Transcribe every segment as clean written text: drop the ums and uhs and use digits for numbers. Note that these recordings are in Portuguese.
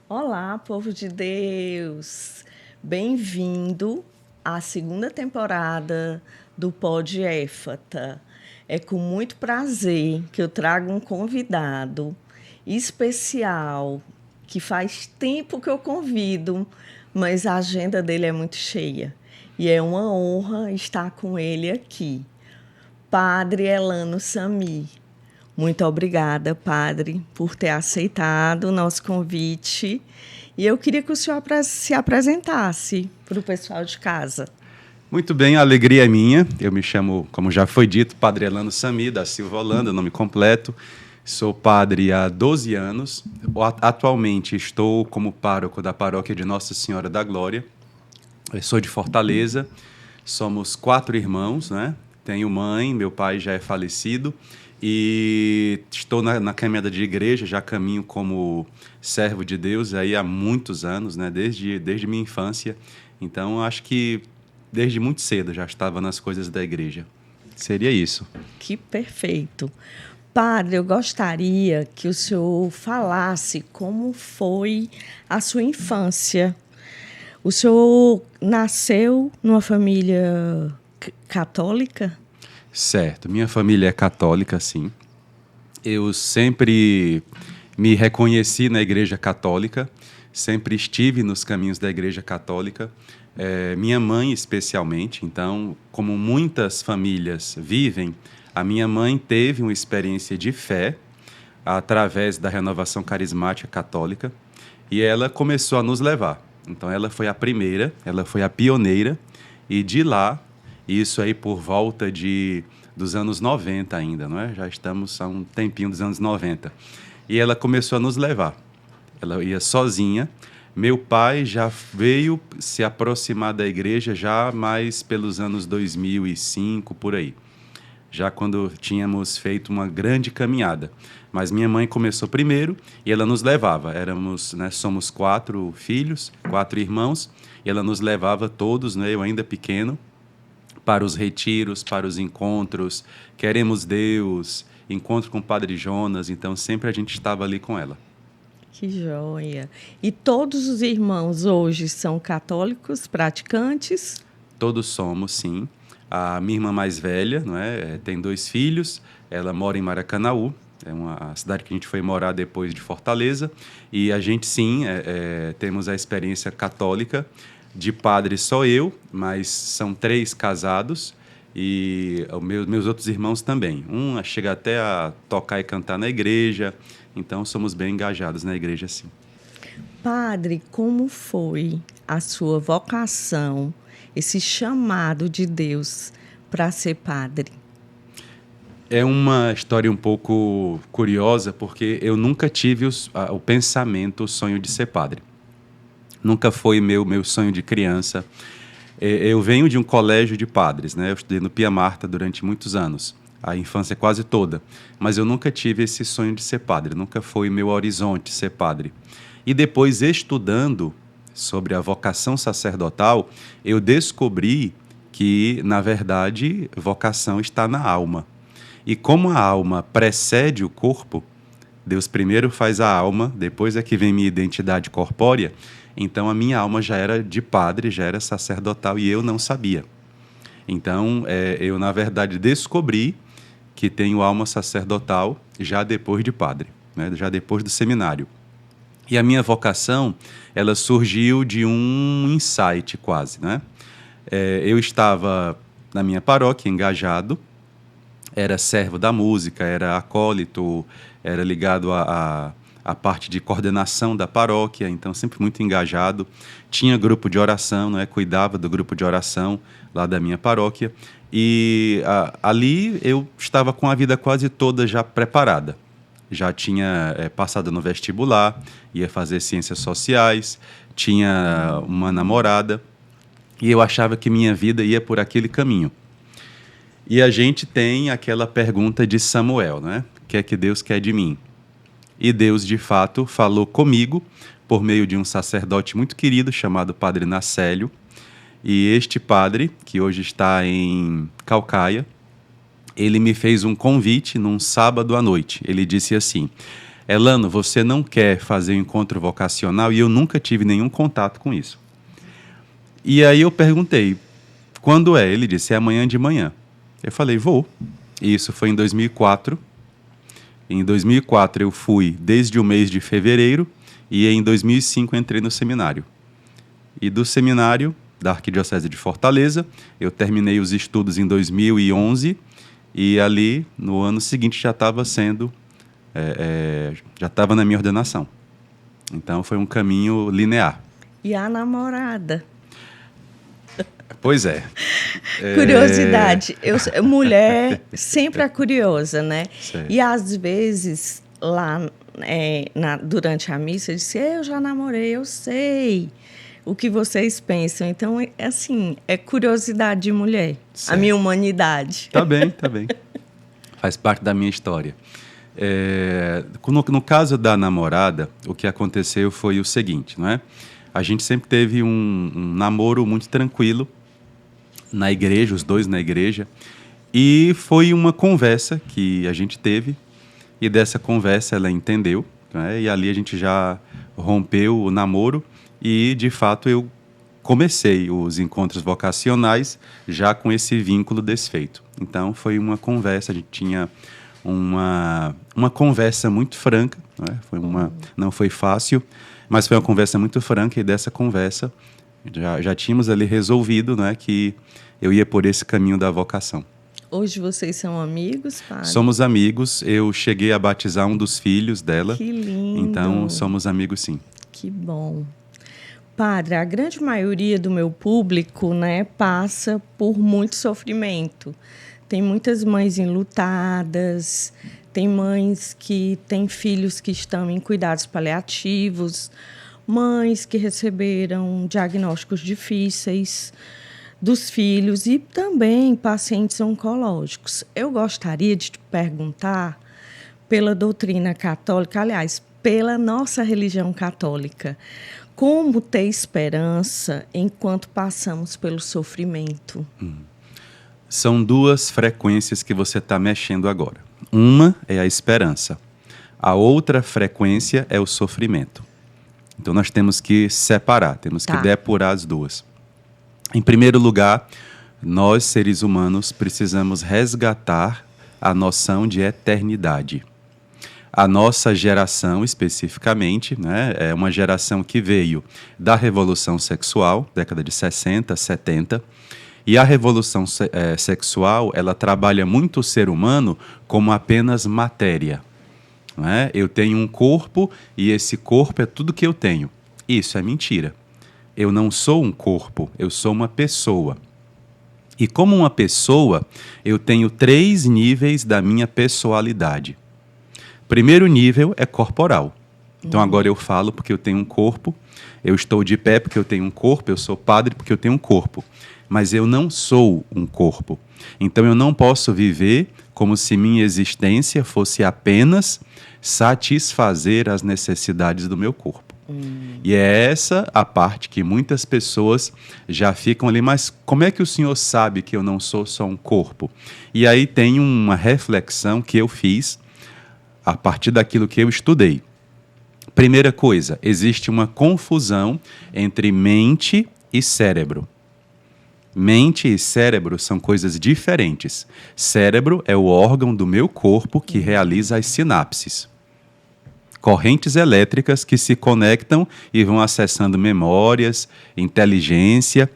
Olá, povo de Deus! Bem-vindo à segunda temporada do Pod Éfata. É com muito prazer que eu trago um convidado especial, que faz tempo que eu convido, mas a agenda dele é muito cheia. E é uma honra estar com ele aqui. Padre Elano Sami. Muito obrigada, padre, por ter aceitado o nosso convite. E eu queria que o senhor se apresentasse para o pessoal de casa. Muito bem, a alegria é minha. Eu me chamo, como já foi dito, Padre Elano Sami, da Silva Holanda, nome completo. Sou padre há 12 anos. Atualmente estou como pároco da paróquia de Nossa Senhora da Glória. Eu sou de Fortaleza. Somos 4 irmãos, né? Tenho mãe, meu pai já é falecido. E estou na caminhada de igreja, já caminho como servo de Deus aí há muitos anos, né? Desde minha infância. Então, acho que desde muito cedo já estava nas coisas da igreja. Seria isso. Que perfeito. Padre, eu gostaria que o senhor falasse como foi a sua infância. O senhor nasceu numa família católica? Certo. Minha família é católica, sim. Eu sempre me reconheci na Igreja Católica, sempre estive nos caminhos da Igreja Católica. Minha mãe, especialmente, então, como muitas famílias vivem, a minha mãe teve uma experiência de fé através da renovação carismática católica e ela começou a nos levar. Então, ela foi a primeira, ela foi a pioneira e de lá, isso aí por volta dos anos 90 ainda, não é? Já estamos há um tempinho dos anos 90. E ela começou a nos levar. Ela ia sozinha. Meu pai já veio se aproximar da igreja já mais pelos anos 2005, por aí. Já quando tínhamos feito uma grande caminhada. Mas minha mãe começou primeiro e ela nos levava. Somos 4 filhos, 4 irmãos, e ela nos levava todos, né, eu ainda pequeno, para os retiros, para os encontros. Queremos Deus, encontro com o Padre Jonas, então sempre a gente estava ali com ela. Que joia! E todos os irmãos hoje são católicos, praticantes? Todos somos, sim. A minha irmã mais velha, não é, tem 2 filhos, ela mora em Maracanaú, a cidade que a gente foi morar depois de Fortaleza, e a gente, sim, temos a experiência católica. De padre só eu, mas são 3 casados, e meus outros irmãos também. Um chega até a tocar e cantar na igreja, então somos bem engajados na igreja, sim. Padre, como foi a sua vocação, esse chamado de Deus para ser padre? É uma história um pouco curiosa, porque eu nunca tive o pensamento, o sonho de ser padre. Nunca foi meu sonho de criança. Eu venho de um colégio de padres, né? Eu estudei no Pia Marta durante muitos anos, a infância quase toda. Mas eu nunca tive esse sonho de ser padre, nunca foi meu horizonte ser padre. E depois, estudando sobre a vocação sacerdotal, eu descobri que, na verdade, vocação está na alma. E como a alma precede o corpo, Deus primeiro faz a alma, depois é que vem minha identidade corpórea. Então, a minha alma já era de padre, já era sacerdotal e eu não sabia. Então, eu, na verdade, descobri que tenho alma sacerdotal já depois de padre, né? Já depois do seminário. E a minha vocação, ela surgiu de um insight quase, né? Eu estava na minha paróquia, engajado, era servo da música, era acólito, era ligado à parte de coordenação da paróquia, então sempre muito engajado. Tinha grupo de oração, né? Cuidava do grupo de oração lá da minha paróquia. E ali eu estava com a vida quase toda já preparada. Já tinha passado no vestibular, ia fazer ciências sociais, tinha uma namorada, e eu achava que minha vida ia por aquele caminho. E a gente tem aquela pergunta de Samuel, né? O que é que Deus quer de mim? E Deus, de fato, falou comigo por meio de um sacerdote muito querido chamado Padre Nacélio. E este padre, que hoje está em Caucaia, ele me fez um convite num sábado à noite. Ele disse assim: Elano, você não quer fazer um encontro vocacional? E eu nunca tive nenhum contato com isso. E aí eu perguntei, quando é? Ele disse, é amanhã de manhã. Eu falei, vou. E isso foi em 2004. Em 2004 eu fui desde o mês de fevereiro e em 2005 entrei no seminário. E do seminário da Arquidiocese de Fortaleza, eu terminei os estudos em 2011 e ali no ano seguinte já estava já estava na minha ordenação. Então foi um caminho linear. E a namorada? Pois é. Curiosidade. Mulher sempre é curiosa, né? Certo. E às vezes, lá durante a missa, eu disse, eu já namorei, eu sei o que vocês pensam. Então, assim, é curiosidade de mulher. Certo. A minha humanidade. Tá bem. Faz parte da minha história. No caso da namorada, o que aconteceu foi o seguinte, não é? A gente sempre teve um namoro muito tranquilo na igreja, os dois na igreja, e foi uma conversa que a gente teve, e dessa conversa ela entendeu, né? E ali a gente já rompeu o namoro, e de fato eu comecei os encontros vocacionais já com esse vínculo desfeito. Então foi uma conversa, a gente tinha uma conversa muito franca, né? Não foi fácil, mas foi uma conversa muito franca, e dessa conversa já tínhamos ali resolvido, né, que eu ia por esse caminho da vocação. Hoje vocês são amigos, padre? Somos amigos. Eu cheguei a batizar um dos filhos dela. Que lindo! Então, somos amigos, sim. Que bom. Padre, a grande maioria do meu público, né, passa por muito sofrimento. Tem muitas mães enlutadas, tem mães que têm filhos que estão em cuidados paliativos, mães que receberam diagnósticos difíceis dos filhos e também pacientes oncológicos. Eu gostaria de te perguntar, pela doutrina católica, aliás, pela nossa religião católica, como ter esperança enquanto passamos pelo sofrimento? São duas frequências que você está mexendo agora. Uma é a esperança. A outra frequência é o sofrimento. Então, nós temos que separar, temos que depurar as duas. Em primeiro lugar, nós, seres humanos, precisamos resgatar a noção de eternidade. A nossa geração, especificamente, né, é uma geração que veio da Revolução Sexual, década de 60, 70, e a Revolução Sexual, ela trabalha muito o ser humano como apenas matéria. Não é? Eu tenho um corpo e esse corpo é tudo que eu tenho. Isso é mentira. Eu não sou um corpo, eu sou uma pessoa. E como uma pessoa, eu tenho 3 níveis da minha pessoalidade. Primeiro nível é corporal. Então agora eu falo porque eu tenho um corpo, eu estou de pé porque eu tenho um corpo, eu sou padre porque eu tenho um corpo. Mas eu não sou um corpo. Então eu não posso viver como se minha existência fosse apenas satisfazer as necessidades do meu corpo. E é essa a parte que muitas pessoas já ficam ali, mas como é que o senhor sabe que eu não sou só um corpo? E aí tem uma reflexão que eu fiz a partir daquilo que eu estudei. Primeira coisa, existe uma confusão entre mente e cérebro. Mente e cérebro são coisas diferentes. Cérebro é o órgão do meu corpo que realiza as sinapses. Correntes elétricas que se conectam e vão acessando memórias, inteligência.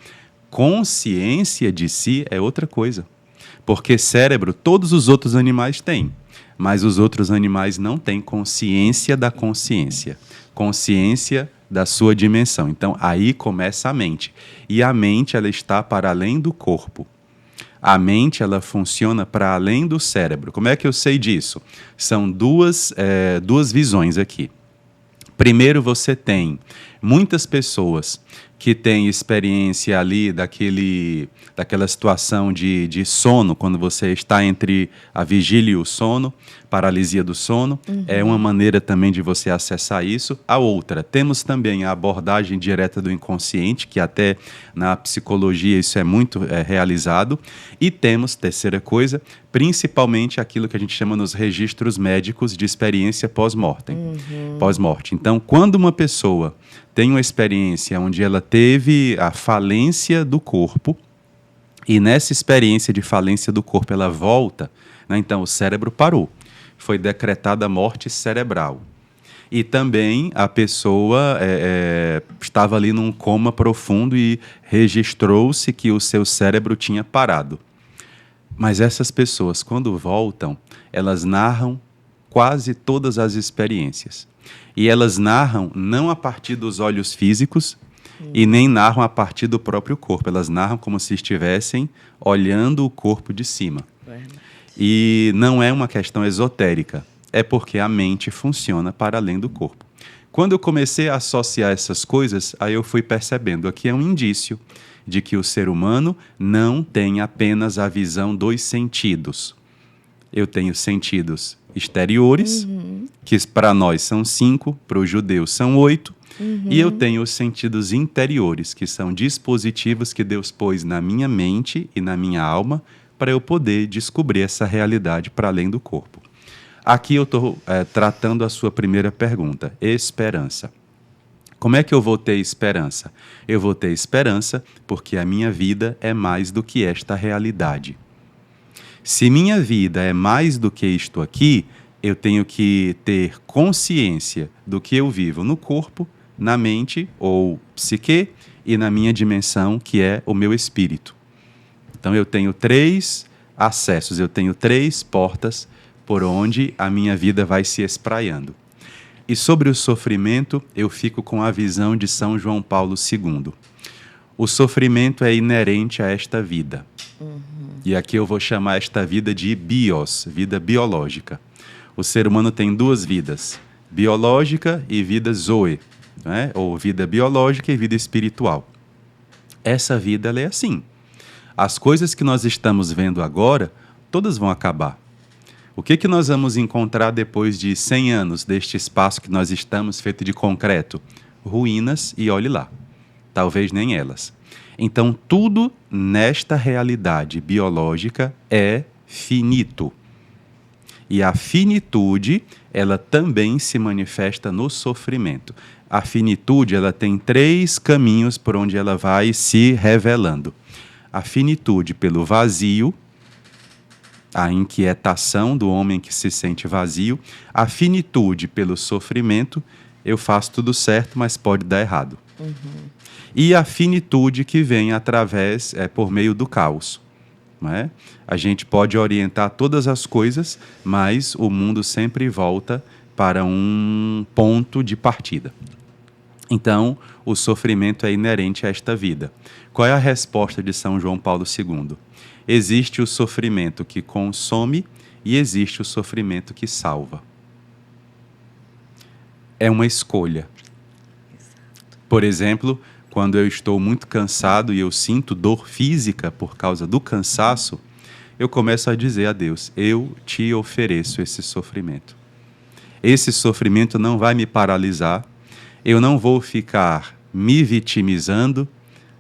Consciência de si é outra coisa. Porque cérebro todos os outros animais têm, mas os outros animais não têm consciência da consciência. Consciência da sua dimensão. Então, aí começa a mente. E a mente, ela está para além do corpo. A mente, ela funciona para além do cérebro. Como é que eu sei disso? São duas visões aqui. Primeiro, você tem muitas pessoas que tem experiência ali daquela situação de sono, quando você está entre a vigília e o sono, paralisia do sono, é uma maneira também de você acessar isso. A outra, temos também a abordagem direta do inconsciente, que até na psicologia isso é muito realizado, e temos, terceira coisa, principalmente aquilo que a gente chama nos registros médicos de experiência pós-mortem. Pós-morte. Então, quando uma pessoa tem uma experiência onde ela teve a falência do corpo, e nessa experiência de falência do corpo ela volta, né? Então o cérebro parou, foi decretada a morte cerebral. E também a pessoa estava ali num coma profundo e registrou-se que o seu cérebro tinha parado. Mas essas pessoas, quando voltam, elas narram quase todas as experiências. E elas narram não a partir dos olhos físicos e nem narram a partir do próprio corpo. Elas narram como se estivessem olhando o corpo de cima. Verdade. E não é uma questão esotérica, é porque a mente funciona para além do corpo. Quando eu comecei a associar essas coisas, aí eu fui percebendo, aqui é um indício de que o ser humano não tem apenas a visão dos sentidos. Eu tenho sentidos exteriores, que para nós são 5, para os judeus são 8, e eu tenho os sentidos interiores, que são dispositivos que Deus pôs na minha mente e na minha alma para eu poder descobrir essa realidade para além do corpo. Aqui eu estou tratando a sua primeira pergunta, esperança. Como é que eu vou ter esperança? Eu vou ter esperança porque a minha vida é mais do que esta realidade. Se minha vida é mais do que isto aqui, eu tenho que ter consciência do que eu vivo no corpo, na mente ou psique e na minha dimensão, que é o meu espírito. Então eu tenho 3 acessos, eu tenho 3 portas por onde a minha vida vai se espraiando. E sobre o sofrimento, eu fico com a visão de São João Paulo II. O sofrimento é inerente a esta vida. E aqui eu vou chamar esta vida de bios, vida biológica. O ser humano tem 2 vidas, biológica e vida zoe, né? Ou vida biológica e vida espiritual. Essa vida ela é assim. As coisas que nós estamos vendo agora, todas vão acabar. O que nós vamos encontrar depois de 100 anos deste espaço que nós estamos, feito de concreto? Ruínas e olhe lá. Talvez nem elas. Então, tudo nesta realidade biológica é finito. E a finitude, ela também se manifesta no sofrimento. A finitude, ela tem 3 caminhos por onde ela vai se revelando. A finitude pelo vazio, a inquietação do homem que se sente vazio. A finitude pelo sofrimento, eu faço tudo certo, mas pode dar errado. E a finitude que vem através, por meio do caos. Não é? A gente pode orientar todas as coisas, mas o mundo sempre volta para um ponto de partida. Então, o sofrimento é inerente a esta vida. Qual é a resposta de São João Paulo II? Existe o sofrimento que consome e existe o sofrimento que salva. É uma escolha. Por exemplo, quando eu estou muito cansado e eu sinto dor física por causa do cansaço, eu começo a dizer a Deus, eu te ofereço esse sofrimento. Esse sofrimento não vai me paralisar, eu não vou ficar me vitimizando,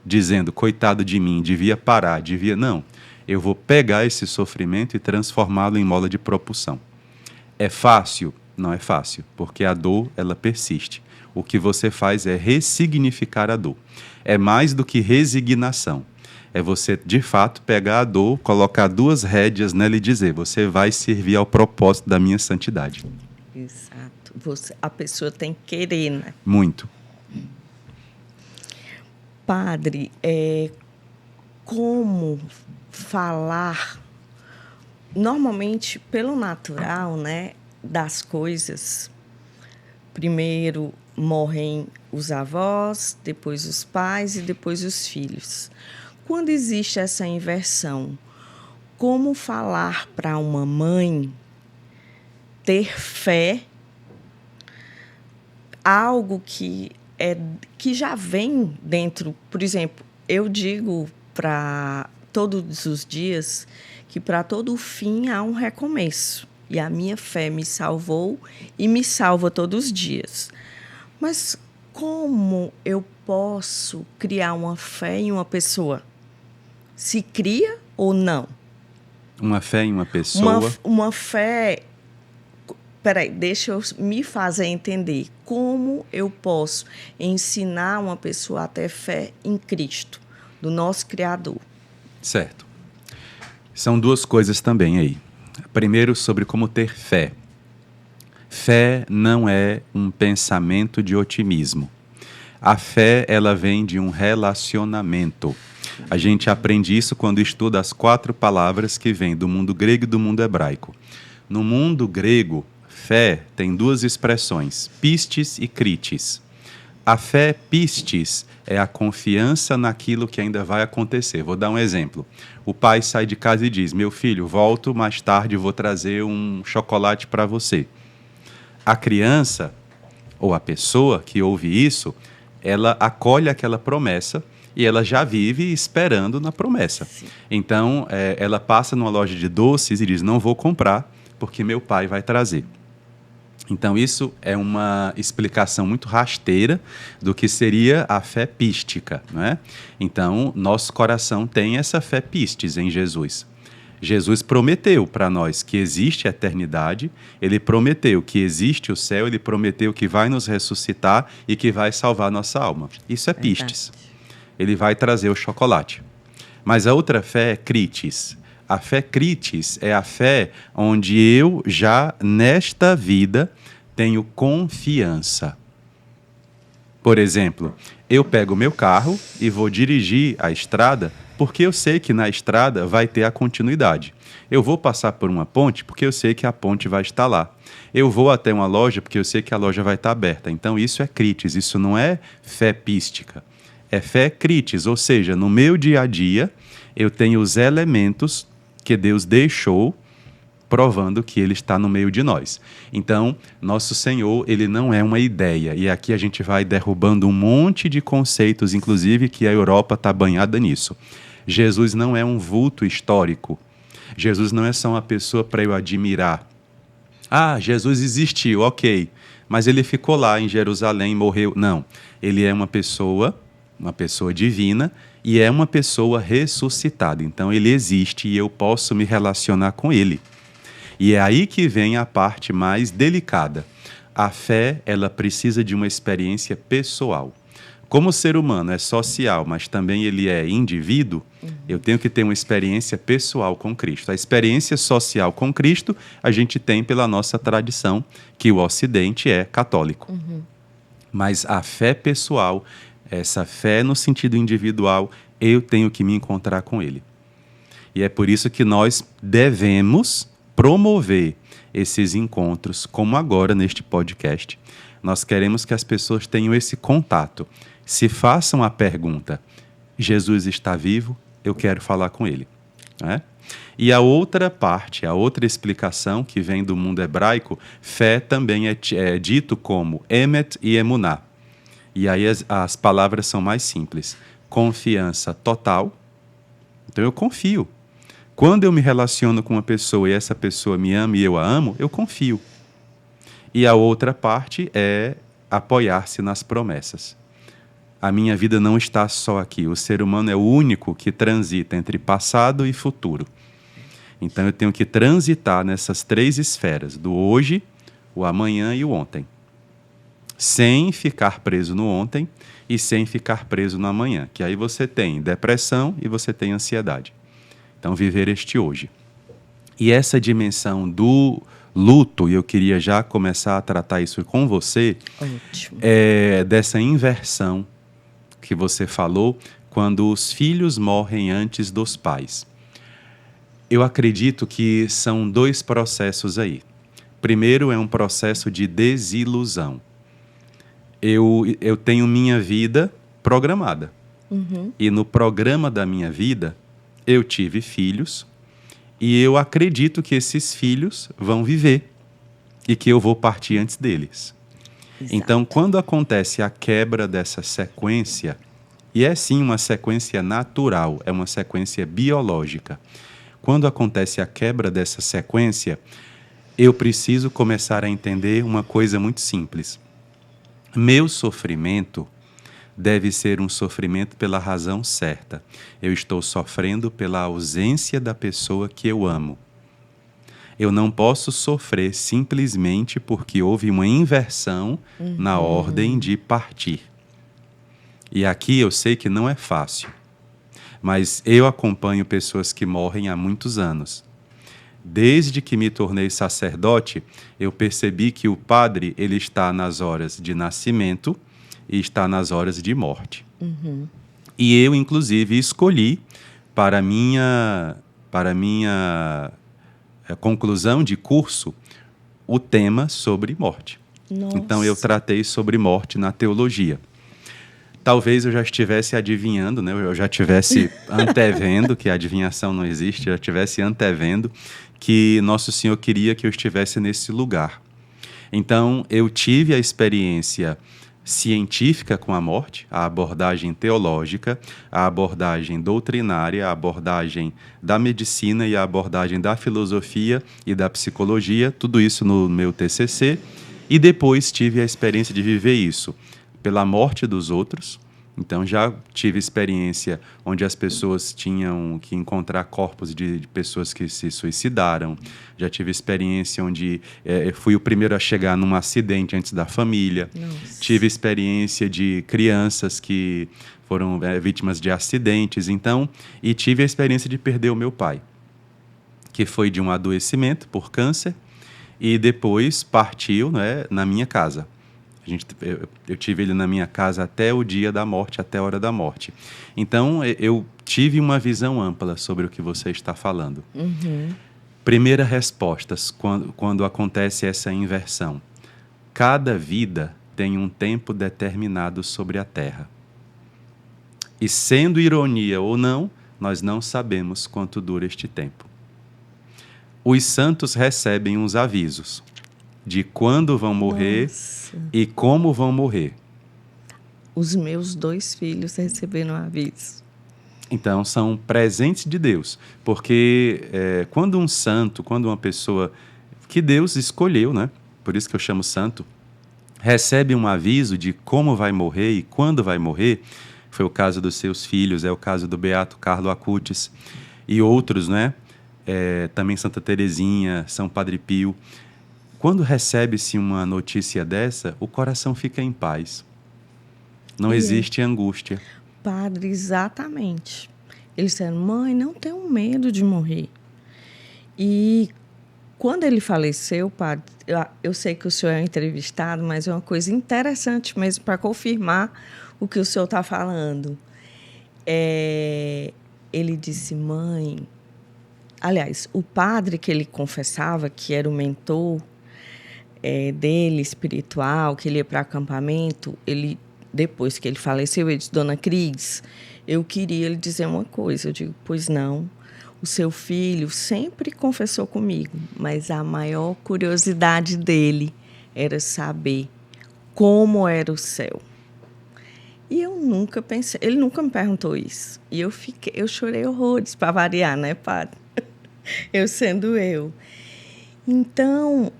dizendo, coitado de mim, devia parar, devia... Não, eu vou pegar esse sofrimento e transformá-lo em mola de propulsão. É fácil? Não é fácil, porque a dor, ela persiste. O que você faz é ressignificar a dor. É mais do que resignação. É você, de fato, pegar a dor, colocar 2 rédeas nela e dizer, você vai servir ao propósito da minha santidade. Exato. A pessoa tem que querer, né? Muito. Padre, como falar, normalmente, pelo natural, né, das coisas, primeiro morrem os avós, depois os pais e depois os filhos. Quando existe essa inversão, como falar para uma mãe ter fé, algo que que já vem dentro. Por exemplo, eu digo para todos os dias que para todo fim há um recomeço. E a minha fé me salvou e me salva todos os dias. Mas como eu posso criar uma fé em uma pessoa? Se cria ou não? Uma fé em uma pessoa? Uma fé... Peraí, deixa eu me fazer entender. Como eu posso ensinar uma pessoa a ter fé em Cristo, do nosso Criador? Certo. São duas coisas também aí. Primeiro, sobre como ter fé. Fé não é um pensamento de otimismo. A fé, ela vem de um relacionamento. A gente aprende isso quando estuda as 4 palavras que vêm do mundo grego e do mundo hebraico. No mundo grego, fé tem 2 expressões, pistis e kritis. A fé pistis é a confiança naquilo que ainda vai acontecer. Vou dar um exemplo. O pai sai de casa e diz: meu filho, volto mais tarde, vou trazer um chocolate para você. A criança, ou a pessoa que ouve isso, ela acolhe aquela promessa e ela já vive esperando na promessa. Sim. Então, ela passa numa loja de doces e diz: não vou comprar, porque meu pai vai trazer. Então, isso é uma explicação muito rasteira do que seria a fé pística, não é? Então, nosso coração tem essa fé pistis em Jesus. Jesus prometeu para nós que existe a eternidade, ele prometeu que existe o céu, ele prometeu que vai nos ressuscitar e que vai salvar nossa alma. Isso é pistis. Ele vai trazer o chocolate. Mas a outra fé é kritis. A fé kritis é a fé onde eu já, nesta vida, tenho confiança. Por exemplo, eu pego o meu carro e vou dirigir a estrada porque eu sei que na estrada vai ter a continuidade. Eu vou passar por uma ponte porque eu sei que a ponte vai estar lá. Eu vou até uma loja porque eu sei que a loja vai estar aberta. Então isso é kritis, isso não é fé pística. É fé kritis, ou seja, no meu dia a dia eu tenho os elementos que Deus deixou, provando que Ele está no meio de nós. Então, nosso Senhor, Ele não é uma ideia. E aqui a gente vai derrubando um monte de conceitos, inclusive que a Europa está banhada nisso. Jesus não é um vulto histórico. Jesus não é só uma pessoa para eu admirar. Ah, Jesus existiu, ok. Mas Ele ficou lá em Jerusalém, morreu. Não, Ele é uma pessoa divina, e é uma pessoa ressuscitada. Então, ele existe e eu posso me relacionar com ele. E é aí que vem a parte mais delicada. A fé, ela precisa de uma experiência pessoal. Como o ser humano é social, mas também ele é indivíduo, eu tenho que ter uma experiência pessoal com Cristo. A experiência social com Cristo, a gente tem pela nossa tradição, que o Ocidente é católico. Mas a fé pessoal, essa fé no sentido individual, eu tenho que me encontrar com ele. E é por isso que nós devemos promover esses encontros, como agora neste podcast. Nós queremos que as pessoas tenham esse contato. Se façam a pergunta: Jesus está vivo? Eu quero falar com ele. Né? E a outra parte, a outra explicação que vem do mundo hebraico, fé também é dito como emet e emuná. E aí as palavras são mais simples. Confiança total. Então eu confio. Quando eu me relaciono com uma pessoa e essa pessoa me ama e eu a amo, eu confio. E a outra parte é apoiar-se nas promessas. A minha vida não está só aqui. O ser humano é o único que transita entre passado e futuro. Então eu tenho que transitar nessas 3 esferas, do hoje, o amanhã e o ontem. Sem ficar preso no ontem e sem ficar preso no amanhã, que aí você tem depressão e você tem ansiedade. Então, viver este hoje. E essa dimensão do luto, e eu queria já começar a tratar isso com você, é dessa inversão que você falou, quando os filhos morrem antes dos pais. Eu acredito que são 2 processos aí. Primeiro é um processo de desilusão. Eu tenho minha vida programada. E no programa da minha vida, eu tive filhos e eu acredito que esses filhos vão viver e que eu vou partir antes deles. Exato. Então, quando acontece a quebra dessa sequência, e é sim uma sequência natural, é uma sequência biológica. Quando acontece a quebra dessa sequência, eu preciso começar a entender uma coisa muito simples. Meu sofrimento deve ser um sofrimento pela razão certa. Eu estou sofrendo pela ausência da pessoa que eu amo. Eu não posso sofrer simplesmente porque houve uma inversão na ordem de partir. E aqui eu sei que não é fácil, mas eu acompanho pessoas que morrem há muitos anos. Desde que me tornei sacerdote, eu percebi que o padre ele está nas horas de nascimento e está nas horas de morte. E eu, inclusive, escolhi para minha conclusão de curso o tema sobre morte. Nossa. Então, eu tratei sobre morte na teologia. Talvez eu já estivesse adivinhando, né? Eu já estivesse antevendo, que a adivinhação não existe, já estivesse antevendo que Nosso Senhor queria que eu estivesse nesse lugar. Então, eu tive a experiência científica com a morte, a abordagem teológica, a abordagem doutrinária, a abordagem da medicina e a abordagem da filosofia e da psicologia, tudo isso no meu TCC, e depois tive a experiência de viver isso pela morte dos outros. Então, já tive experiência onde as pessoas tinham que encontrar corpos de pessoas que se suicidaram. Já tive experiência onde fui o primeiro a chegar num acidente antes da família. Nossa. Tive experiência de crianças que foram vítimas de acidentes. Então, e tive a experiência de perder o meu pai, que foi de um adoecimento por câncer e depois partiu, né, na minha casa. Eu tive ele na minha casa até o dia da morte, até a hora da morte. Então, eu tive uma visão ampla sobre o que você está falando. Primeira resposta, quando acontece essa inversão. Cada vida tem um tempo determinado sobre a Terra. E sendo ironia ou não, nós não sabemos quanto dura este tempo. Os santos recebem uns avisos de quando vão morrer. Nossa. E como vão morrer. Os meus 2 filhos receberam aviso. Então, são presentes de Deus. Porque quando um santo, quando uma pessoa que Deus escolheu, né? Por isso que eu chamo santo, recebe um aviso de como vai morrer e quando vai morrer, foi o caso dos seus filhos, é o caso do Beato Carlo Acutis e outros, né? Também Santa Teresinha, São Padre Pio. Quando recebe-se uma notícia dessa, o coração fica em paz. Não existe angústia. Padre, exatamente. Eles disseram, mãe, não tenho medo de morrer. E quando ele faleceu, padre, eu sei que o senhor é um entrevistado, mas é uma coisa interessante mesmo para confirmar o que o senhor está falando. Ele disse, mãe... Aliás, o padre que ele confessava, que era o mentor dele, espiritual, que ele ia para acampamento, depois que ele faleceu, ele disse, Dona Cris, eu queria lhe dizer uma coisa. Eu digo, pois não, o seu filho sempre confessou comigo, mas a maior curiosidade dele era saber como era o céu. E eu nunca pensei, ele nunca me perguntou isso. E eu chorei horrores, para variar, né, padre? Eu sendo eu. Então,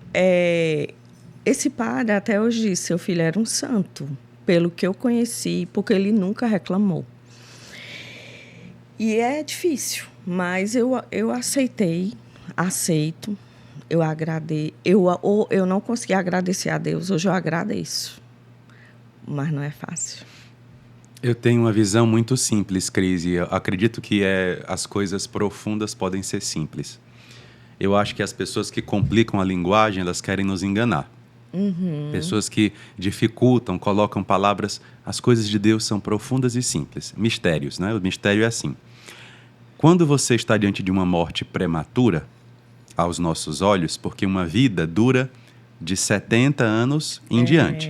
esse padre até hoje disse, seu filho era um santo, pelo que eu conheci, porque ele nunca reclamou. E é difícil, mas eu aceito, eu agradeço. Eu não consegui agradecer a Deus, hoje eu agradeço, mas não é fácil. Eu tenho uma visão muito simples, Cris, e eu acredito que as coisas profundas podem ser simples. Eu acho que as pessoas que complicam a linguagem, elas querem nos enganar. Pessoas que dificultam, colocam palavras... As coisas de Deus são profundas e simples. Mistérios, né? O mistério é assim. Quando você está diante de uma morte prematura, aos nossos olhos, porque uma vida dura de 70 anos em diante.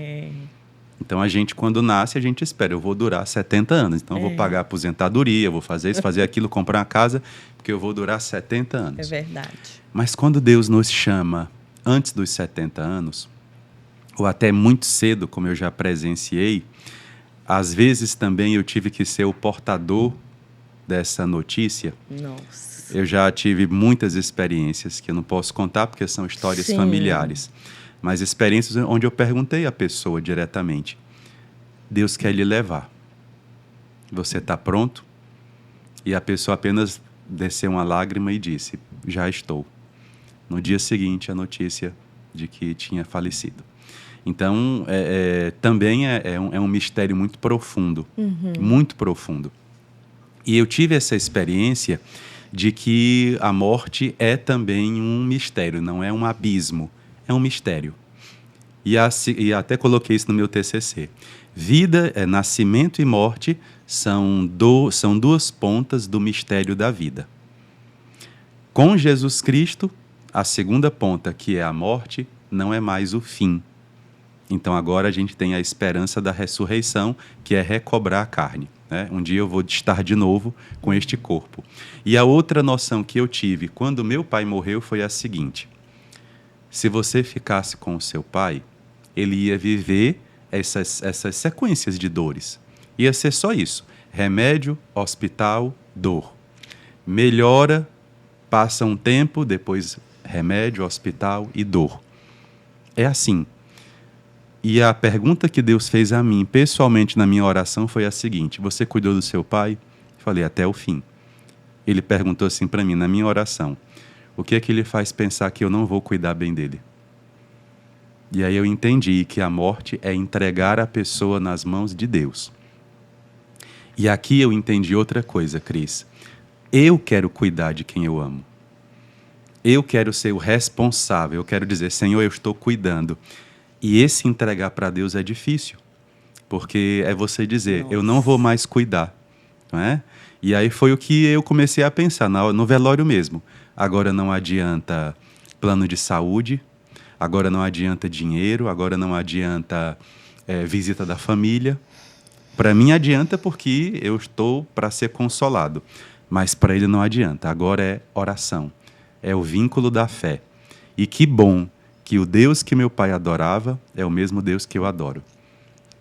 Então, a gente, quando nasce, a gente espera, eu vou durar 70 anos. Então, eu vou pagar aposentadoria, eu vou fazer isso, fazer aquilo, comprar uma casa, porque eu vou durar 70 anos. É verdade. Mas quando Deus nos chama antes dos 70 anos, ou até muito cedo, como eu já presenciei, às vezes também eu tive que ser o portador dessa notícia. Nossa. Eu já tive muitas experiências que eu não posso contar porque são histórias familiares, mas experiências onde eu perguntei à pessoa diretamente: Deus quer lhe levar. Você está pronto? E a pessoa apenas desceu uma lágrima e disse: já estou. No dia seguinte, a notícia de que tinha falecido. Então, também é um mistério muito profundo, muito profundo. E eu tive essa experiência de que a morte é também um mistério, não é um abismo, é um mistério. E até coloquei isso no meu TCC. Vida, nascimento e morte são duas pontas do mistério da vida. Com Jesus Cristo, a segunda ponta, que é a morte, não é mais o fim. Então agora a gente tem a esperança da ressurreição, que é recobrar a carne, né? Um dia eu vou estar de novo com este corpo. E a outra noção que eu tive quando meu pai morreu foi a seguinte: se você ficasse com o seu pai, ele ia viver essas sequências de dores. Ia ser só isso: remédio, hospital, dor. Melhora, passa um tempo, depois remédio, hospital e dor. É assim. E a pergunta que Deus fez a mim, pessoalmente na minha oração, foi a seguinte: você cuidou do seu pai? Eu falei: até o fim. Ele perguntou assim para mim, na minha oração: o que é que ele faz pensar que eu não vou cuidar bem dele? E aí eu entendi que a morte é entregar a pessoa nas mãos de Deus. E aqui eu entendi outra coisa, Cris. Eu quero cuidar de quem eu amo. Eu quero ser o responsável. Eu quero dizer: Senhor, eu estou cuidando. E esse entregar para Deus é difícil. Porque é você dizer: eu não vou mais cuidar. Não é? E aí foi o que eu comecei a pensar no velório mesmo. Agora não adianta plano de saúde. Agora não adianta dinheiro. Agora não adianta visita da família. Para mim adianta porque eu estou para ser consolado. Mas para ele não adianta. Agora é oração. É o vínculo da fé. E que bom que o Deus que meu pai adorava é o mesmo Deus que eu adoro.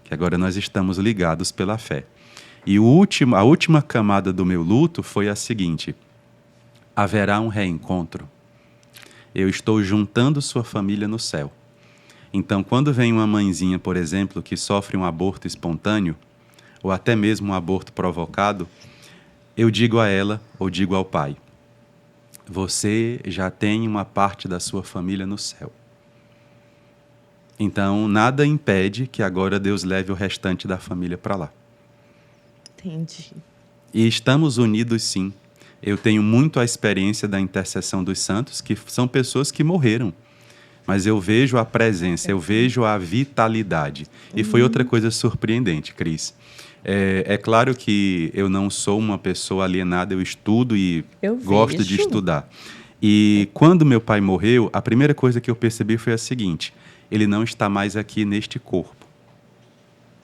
Que agora nós estamos ligados pela fé. E a última camada do meu luto foi a seguinte: haverá um reencontro. Eu estou juntando sua família no céu. Então, quando vem uma mãezinha, por exemplo, que sofre um aborto espontâneo, ou até mesmo um aborto provocado, eu digo a ela, ou digo ao pai: você já tem uma parte da sua família no céu. Então, nada impede que agora Deus leve o restante da família para lá. Entendi. E estamos unidos, sim. Eu tenho muito a experiência da intercessão dos santos, que são pessoas que morreram. Mas eu vejo a presença, eu vejo a vitalidade. E foi outra coisa surpreendente, Cris. É claro que eu não sou uma pessoa alienada, eu estudo e gosto de estudar. E quando meu pai morreu, a primeira coisa que eu percebi foi a seguinte: ele não está mais aqui neste corpo.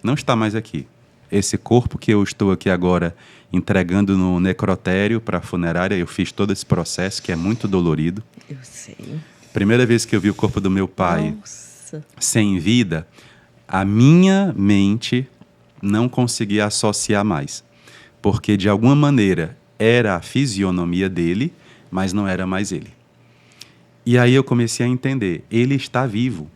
Não está mais aqui. Esse corpo que eu estou aqui agora entregando no necrotério para a funerária, eu fiz todo esse processo que é muito dolorido. Eu sei. Primeira vez que eu vi o corpo do meu pai sem vida, a minha mente não conseguia associar mais. Porque, de alguma maneira, era a fisionomia dele, mas não era mais ele. E aí eu comecei a entender: ele está vivo.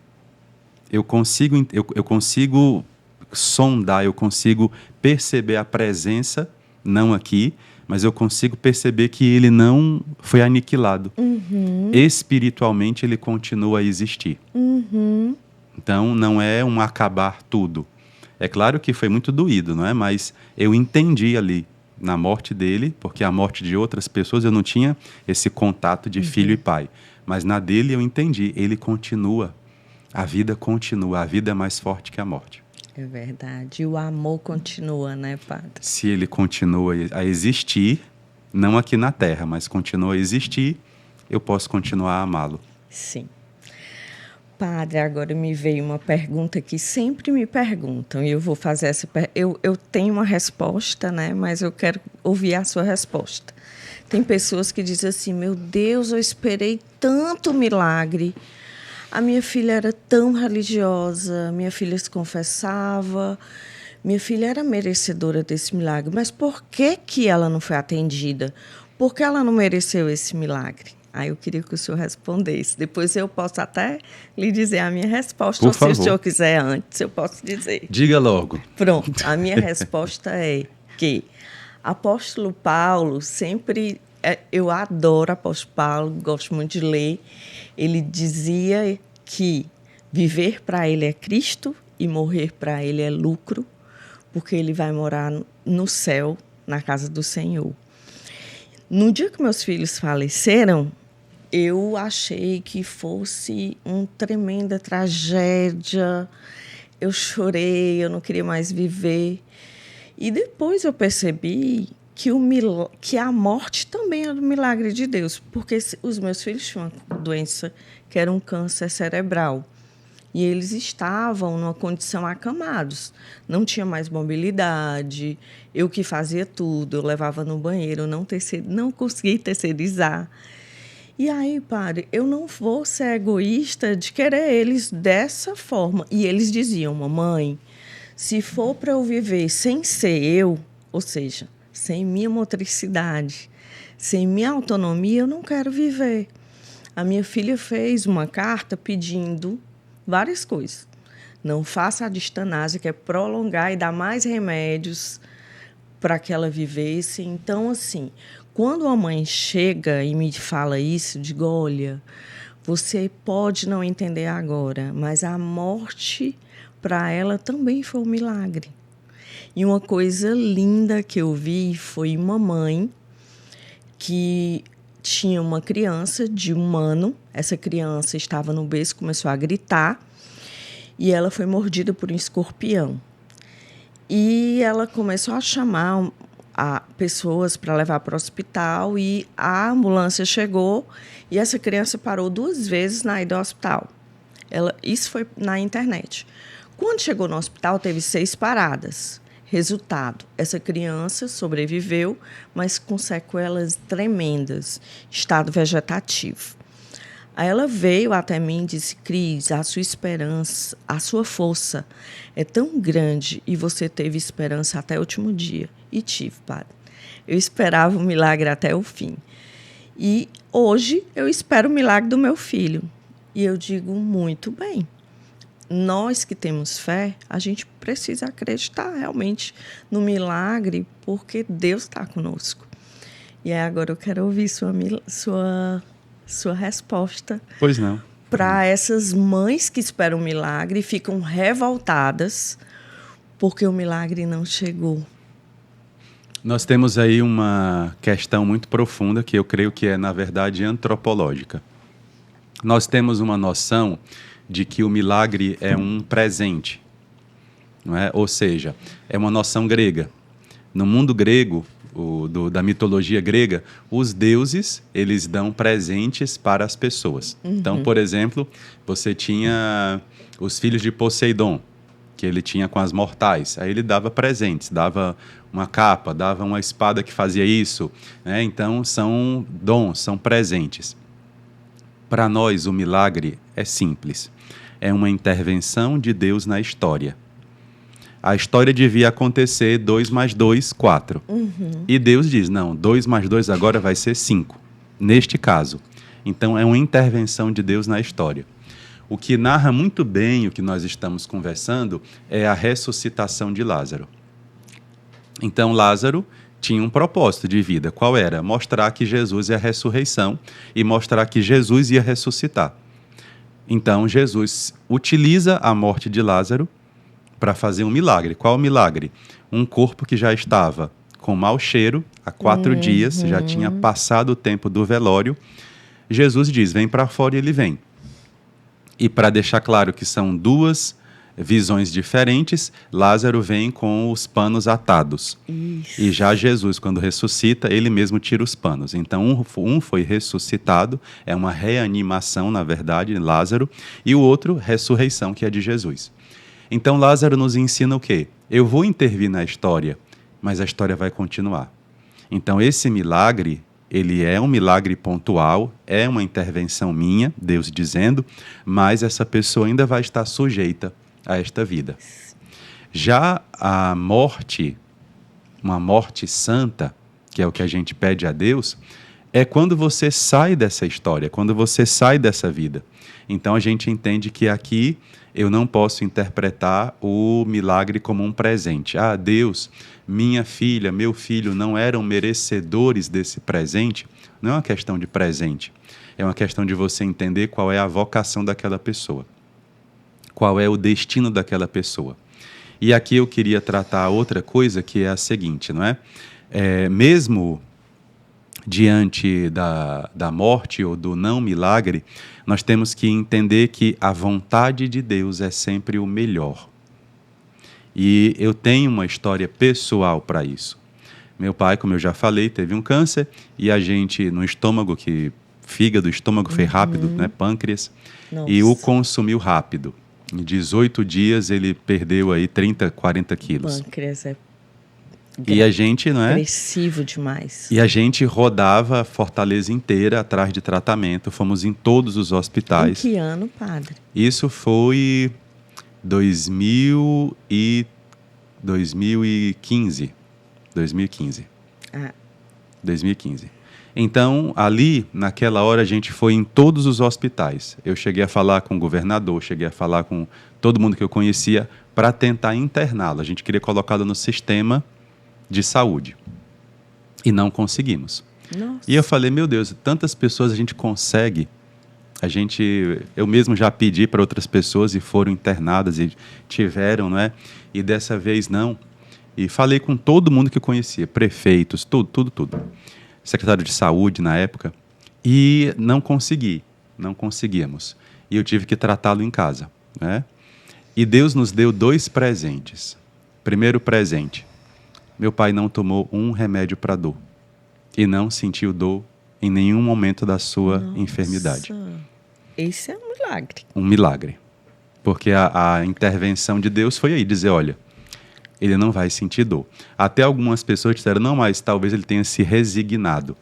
Eu consigo sondar, eu consigo perceber a presença, não aqui, mas eu consigo perceber que ele não foi aniquilado. Espiritualmente, ele continua a existir. Então, não é um acabar tudo. É claro que foi muito doído, não é? Mas eu entendi ali, na morte dele, porque a morte de outras pessoas eu não tinha esse contato de filho e pai. Mas na dele eu entendi, ele continua. A vida continua, a vida é mais forte que a morte. É verdade. E o amor continua, né, Padre? Se ele continua a existir, não aqui na Terra, mas continua a existir, eu posso continuar a amá-lo. Sim. Padre, agora me veio uma pergunta que sempre me perguntam, e eu vou fazer essa pergunta. Eu tenho uma resposta, né, mas eu quero ouvir a sua resposta. Tem pessoas que dizem assim: meu Deus, eu esperei tanto milagre. A minha filha era tão religiosa, minha filha se confessava, minha filha era merecedora desse milagre. Mas por que que ela não foi atendida? Por que ela não mereceu esse milagre? Aí eu queria que o senhor respondesse. Depois eu posso até lhe dizer a minha resposta, Por ou favor. se o senhor quiser antes, eu posso dizer. Diga logo. Pronto, a minha resposta é que apóstolo Paulo sempre... Eu adoro apóstolo Paulo, gosto muito de ler. Ele dizia que viver para ele é Cristo e morrer para ele é lucro, porque ele vai morar no céu, na casa do Senhor. No dia que meus filhos faleceram, eu achei que fosse uma tremenda tragédia. Eu chorei, eu não queria mais viver. E depois eu percebi que a morte também era um milagre de Deus, porque os meus filhos tinham uma doença que era um câncer cerebral. E eles estavam numa condição acamados. Não tinha mais mobilidade. Eu que fazia tudo, eu levava no banheiro, não consegui terceirizar. E aí, padre, eu não vou ser egoísta de querer eles dessa forma. E eles diziam, mamãe, se for para eu viver sem ser eu, ou seja, sem minha motricidade, sem minha autonomia, eu não quero viver. A minha filha fez uma carta pedindo várias coisas. Não faça a distanase, que é prolongar e dar mais remédios para que ela vivesse. Então, assim, quando a mãe chega e me fala isso, digo, olha, você pode não entender agora, mas a morte para ela também foi um milagre. E uma coisa linda que eu vi foi uma mãe que tinha uma criança de 1 ano. Essa criança estava no berço, começou a gritar e ela foi mordida por um escorpião. E ela começou a chamar pessoas para levar para o hospital e a ambulância chegou e essa criança parou 2 vezes na ida ao hospital. Isso foi na internet. Quando chegou no hospital, teve 6 paradas. Resultado, essa criança sobreviveu, mas com sequelas tremendas, estado vegetativo. Aí ela veio até mim e disse, Cris, a sua esperança, a sua força é tão grande e você teve esperança até o último dia. E tive, padre. Eu esperava o milagre até o fim. E hoje eu espero o milagre do meu filho. E eu digo, muito bem. Nós que temos fé, a gente precisa acreditar realmente no milagre, porque Deus está conosco. E aí agora eu quero ouvir sua resposta. Pois não. Para essas mães que esperam o milagre e ficam revoltadas porque o milagre não chegou. Nós temos aí uma questão muito profunda que eu creio que é, na verdade, antropológica. Nós temos uma noção de que o milagre é um presente, não é? Ou seja, é uma noção grega. No mundo grego, da mitologia grega, os deuses, eles dão presentes para as pessoas. Uhum. Então, por exemplo, você tinha os filhos de Poseidon, que ele tinha com as mortais. Aí ele dava presentes, dava uma capa, dava uma espada que fazia isso, né? Então, são dons, são presentes. Para nós, o milagre é simples. É uma intervenção de Deus na história. A história devia acontecer 2 mais 2, 4. Uhum. E Deus diz, não, 2 mais 2 agora vai ser 5. Neste caso. Então, é uma intervenção de Deus na história. O que narra muito bem o que nós estamos conversando é a ressuscitação de Lázaro. Então, Lázaro tinha um propósito de vida. Qual era? Mostrar que Jesus é a ressurreição e mostrar que Jesus ia ressuscitar. Então, Jesus utiliza a morte de Lázaro para fazer um milagre. Qual o milagre? Um corpo que já estava com mau cheiro há 4 dias, já tinha passado o tempo do velório. Jesus diz, vem para fora, e ele vem. E para deixar claro que são 2 visões diferentes, Lázaro vem com os panos atados. Isso. E já Jesus, quando ressuscita, ele mesmo tira os panos. Então, um foi ressuscitado, é uma reanimação, na verdade, Lázaro, e o outro, ressurreição, que é de Jesus. Então, Lázaro nos ensina o quê? Eu vou intervir na história, mas a história vai continuar. Então, esse milagre ele é um milagre pontual, é uma intervenção minha, Deus dizendo, mas essa pessoa ainda vai estar sujeita a esta vida. Já a morte, uma morte santa, que é o que a gente pede a Deus, é quando você sai dessa história, quando você sai dessa vida. Então a gente entende que aqui eu não posso interpretar o milagre como um presente. Ah, Deus, minha filha, meu filho não eram merecedores desse presente. Não é uma questão de presente. É uma questão de você entender qual é a vocação daquela pessoa. Qual é o destino daquela pessoa. E aqui eu queria tratar outra coisa, que é a seguinte, não é? Mesmo diante da morte ou do não milagre, nós temos que entender que a vontade de Deus é sempre o melhor. E eu tenho uma história pessoal para isso. Meu pai, como eu já falei, teve um câncer e a gente, no estômago, fígado, estômago foi rápido, né, pâncreas, e o consumiu rápido. Em 18 dias ele perdeu aí 30, 40 quilos. Pâncreas é e a gente, não é? agressivo demais. E a gente rodava a Fortaleza inteira atrás de tratamento. Fomos em todos os hospitais. Em que ano, padre? Isso foi 2015. 2015. Então, ali, naquela hora, a gente foi em todos os hospitais. Eu cheguei a falar com o governador, cheguei a falar com todo mundo que eu conhecia para tentar interná-lo. A gente queria colocá-lo no sistema de saúde. E não conseguimos. Nossa. E eu falei, meu Deus, tantas pessoas a gente consegue. Eu mesmo já pedi para outras pessoas e foram internadas e tiveram, não é? E dessa vez não. E falei com todo mundo que eu conhecia, prefeitos, tudo. Secretário de saúde na época. E não conseguíamos. E eu tive que tratá-lo em casa, né? E Deus nos deu 2 presentes. Primeiro presente, meu pai não tomou um remédio para dor e não sentiu dor em nenhum momento da sua enfermidade. Esse é um milagre. Um milagre. Porque a intervenção de Deus foi aí, dizer, olha, ele não vai sentir dor. Até algumas pessoas disseram, não, mas talvez ele tenha se resignado.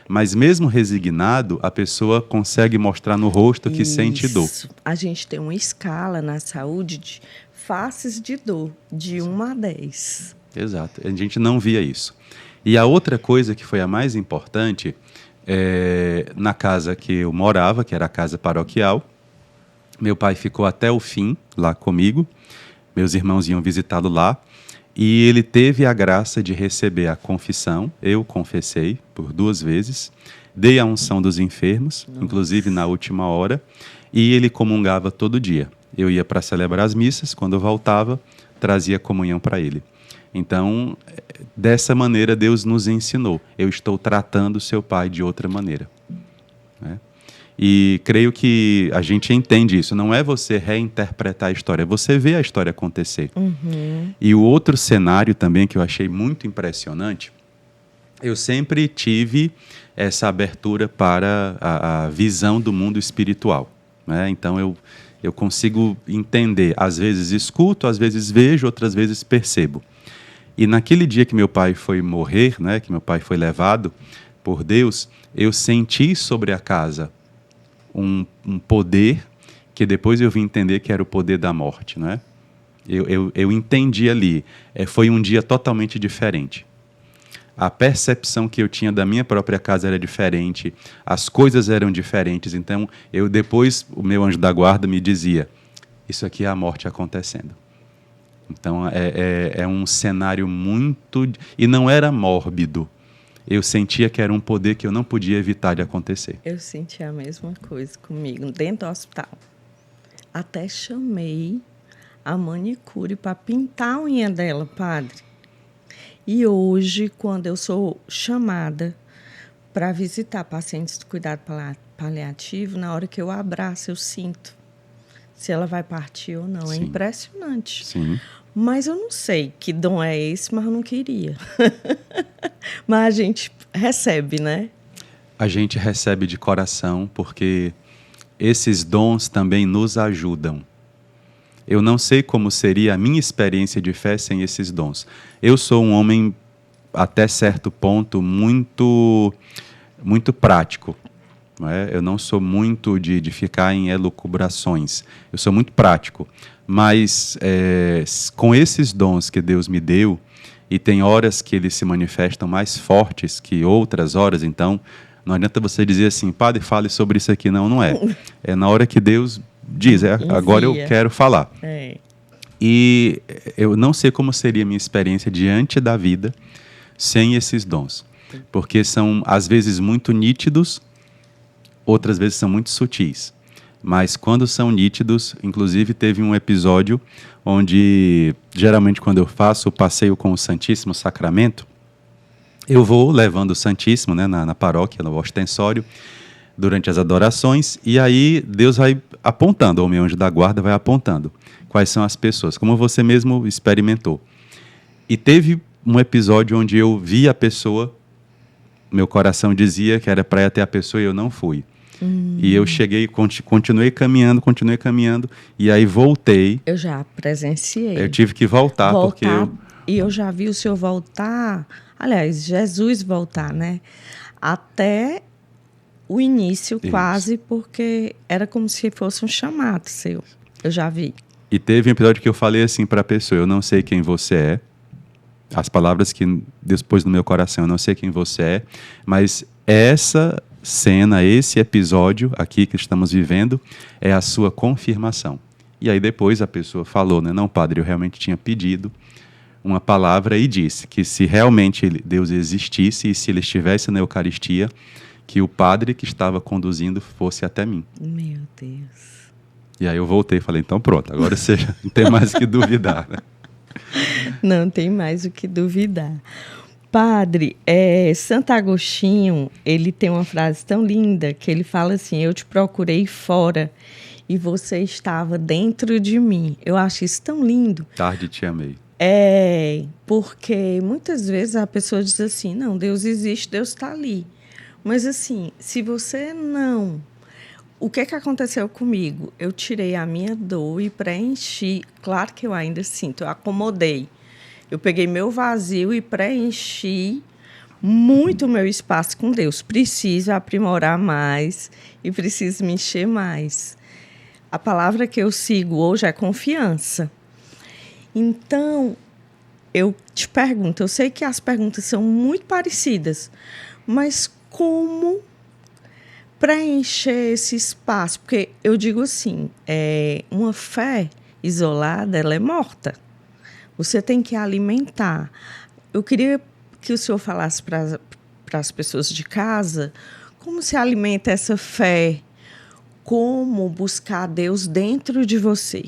Mas mesmo resignado, a pessoa consegue mostrar no rosto que sente dor. A gente tem uma escala na saúde de faces de dor, de 1 a 10. Exato, a gente não via isso. E a outra coisa que foi a mais importante, na casa que eu morava, que era a casa paroquial, meu pai ficou até o fim lá comigo, meus irmãos iam visitá-lo lá, e ele teve a graça de receber a confissão, eu confessei por 2 vezes, dei a unção dos enfermos, inclusive na última hora, e ele comungava todo dia. Eu ia para celebrar as missas, quando eu voltava, trazia comunhão para ele. Então, dessa maneira, Deus nos ensinou. Eu estou tratando seu pai de outra maneira. Né? E creio que a gente entende isso. Não é você reinterpretar a história, é você ver a história acontecer. Uhum. E o outro cenário também que eu achei muito impressionante, eu sempre tive essa abertura para a visão do mundo espiritual. Né? Então, eu consigo entender. Às vezes escuto, às vezes vejo, outras vezes percebo. E naquele dia que meu pai foi morrer, né, que meu pai foi levado por Deus, eu senti sobre a casa um poder que depois eu vim entender que era o poder da morte. Né? Eu entendi ali. Foi um dia totalmente diferente. A percepção que eu tinha da minha própria casa era diferente, as coisas eram diferentes. Então, depois, o meu anjo da guarda me dizia, isso aqui é a morte acontecendo. Então, é um cenário muito... E não era mórbido. Eu sentia que era um poder que eu não podia evitar de acontecer. Eu senti a mesma coisa comigo, dentro do hospital. Até chamei a manicure para pintar a unha dela, padre. E hoje, quando eu sou chamada para visitar pacientes de cuidado paliativo, na hora que eu abraço, eu sinto se ela vai partir ou não. Sim. É impressionante. Sim. Mas eu não sei que dom é esse, mas eu não queria. Mas a gente recebe, né? A gente recebe de coração, porque esses dons também nos ajudam. Eu não sei como seria a minha experiência de fé sem esses dons. Eu sou um homem, até certo ponto, muito muito prático. Não é? Eu não sou muito de ficar em elucubrações. Eu sou muito prático. Mas com esses dons que Deus me deu, e tem horas que eles se manifestam mais fortes que outras horas, então não adianta você dizer assim, padre, fale sobre isso aqui. Não, não é. É na hora que Deus diz, agora eu quero falar. E eu não sei como seria a minha experiência diante da vida sem esses dons. Porque são, às vezes, muito nítidos, outras vezes são muito sutis. Mas quando são nítidos, inclusive teve um episódio onde, geralmente quando eu faço o passeio com o Santíssimo Sacramento, eu vou levando o Santíssimo, né, na paróquia, no ostensório, durante as adorações, e aí Deus vai apontando, ou o meu anjo da guarda vai apontando quais são as pessoas, como você mesmo experimentou. E teve um episódio onde eu vi a pessoa, meu coração dizia que era para ir até a pessoa e eu não fui. E eu cheguei, continuei caminhando, e aí voltei. Eu já presenciei. Eu tive que voltar porque e eu já vi o senhor voltar, aliás, Jesus voltar, né? Até o início, isso, quase, porque era como se fosse um chamado seu. Eu já vi. E teve um episódio que eu falei assim para a pessoa, eu não sei quem você é, as palavras que Deus pôs no meu coração, eu não sei quem você é, mas essa cena, esse episódio aqui que estamos vivendo, é a sua confirmação. E aí depois a pessoa falou, né? Não, padre, eu realmente tinha pedido uma palavra e disse que se realmente Deus existisse e se ele estivesse na Eucaristia, que o padre que estava conduzindo fosse até mim. Meu Deus. E aí eu voltei e falei, então pronto, agora você não tem mais o que duvidar, né? Não tem mais o que duvidar. Padre, Santo Agostinho, ele tem uma frase tão linda que ele fala assim, eu te procurei fora e você estava dentro de mim. Eu acho isso tão lindo. Tarde te amei. Porque muitas vezes a pessoa diz assim, não, Deus existe, Deus está ali. Mas assim, se você não... O que aconteceu comigo? Eu tirei a minha dor e preenchi. Claro que eu ainda sinto, eu acomodei. Eu peguei meu vazio e preenchi muito o meu espaço com Deus. Preciso aprimorar mais e preciso me encher mais. A palavra que eu sigo hoje é confiança. Então, eu te pergunto, eu sei que as perguntas são muito parecidas, mas como preencher esse espaço? Porque eu digo assim, uma fé isolada, ela é morta. Você tem que alimentar. Eu queria que o senhor falasse para as pessoas de casa como se alimenta essa fé, como buscar Deus dentro de você.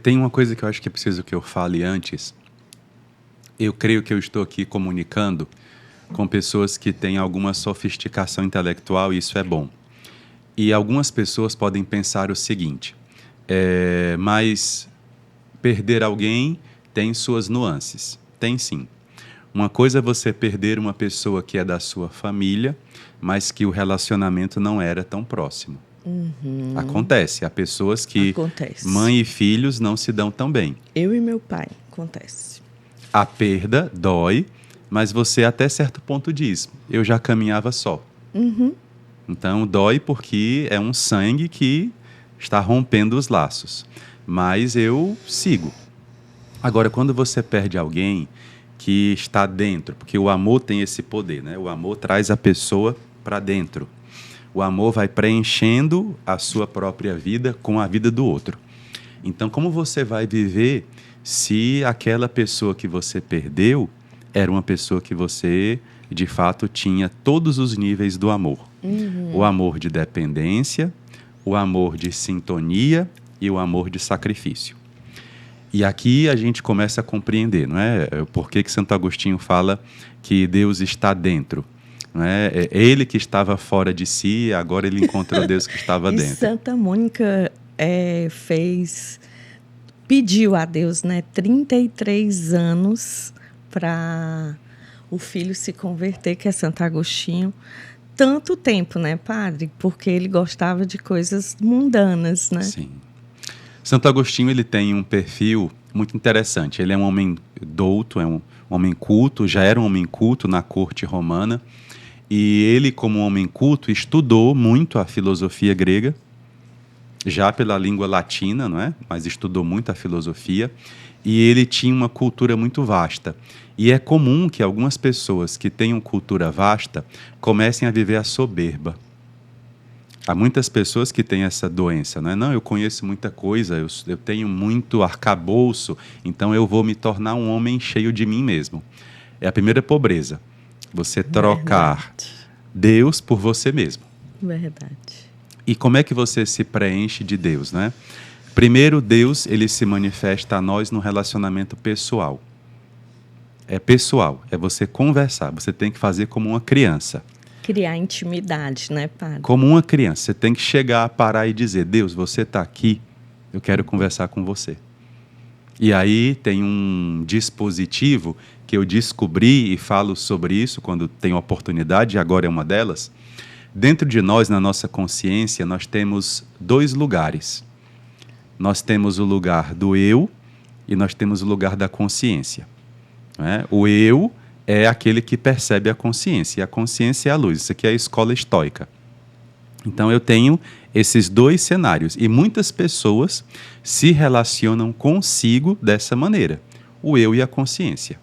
Tem uma coisa que eu acho que é preciso que eu fale antes. Eu creio que eu estou aqui comunicando com pessoas que têm alguma sofisticação intelectual e isso é bom. E algumas pessoas podem pensar o seguinte, mas perder alguém tem suas nuances. Tem sim. Uma coisa é você perder uma pessoa que é da sua família, mas que o relacionamento não era tão próximo. Acontece. Há pessoas que mãe e filhos não se dão tão bem. Eu e meu pai, acontece. A perda dói, mas você até certo ponto diz, eu já caminhava só. Então dói porque é um sangue que está rompendo os laços. Mas eu sigo. Agora, quando você perde alguém que está dentro, porque o amor tem esse poder, né? O amor traz a pessoa para dentro. O amor vai preenchendo a sua própria vida com a vida do outro. Então, como você vai viver se aquela pessoa que você perdeu era uma pessoa que você, de fato, tinha todos os níveis do amor? O amor de dependência, o amor de sintonia e o amor de sacrifício. E aqui a gente começa a compreender, não é? Por que Santo Agostinho fala que Deus está dentro. Não é ele que estava fora de si, agora ele encontrou Deus que estava dentro. Santa Mônica pediu a Deus, né, 33 anos para o filho se converter, que é Santo Agostinho. Tanto tempo, né, padre? Porque ele gostava de coisas mundanas, né? Sim. Santo Agostinho, ele tem um perfil muito interessante. Ele é um homem douto, é um homem culto, já era um homem culto na corte romana. E ele, como um homem culto, estudou muito a filosofia grega, já pela língua latina, não é? Mas estudou muito a filosofia, e ele tinha uma cultura muito vasta. E é comum que algumas pessoas que tenham cultura vasta comecem a viver a soberba. Há muitas pessoas que têm essa doença, não é? Não, eu conheço muita coisa, eu tenho muito arcabouço, então eu vou me tornar um homem cheio de mim mesmo. É a primeira pobreza, você trocar Deus por você mesmo. Verdade. E como é que você se preenche de Deus, né? Primeiro, Deus, ele se manifesta a nós no relacionamento pessoal. É pessoal, é você conversar. Você tem que fazer como uma criança. Criar intimidade, né, padre? Como uma criança. Você tem que chegar, parar e dizer, Deus, você está aqui, eu quero conversar com você. E aí tem um dispositivo que eu descobri e falo sobre isso quando tenho oportunidade, e agora é uma delas. Dentro de nós, na nossa consciência, nós temos 2 lugares. Nós temos o lugar do eu e nós temos o lugar da consciência. Não é? O eu é aquele que percebe a consciência, e a consciência é a luz. Isso aqui é a escola estoica. Então eu tenho esses 2 cenários, e muitas pessoas se relacionam consigo dessa maneira, o eu e a consciência.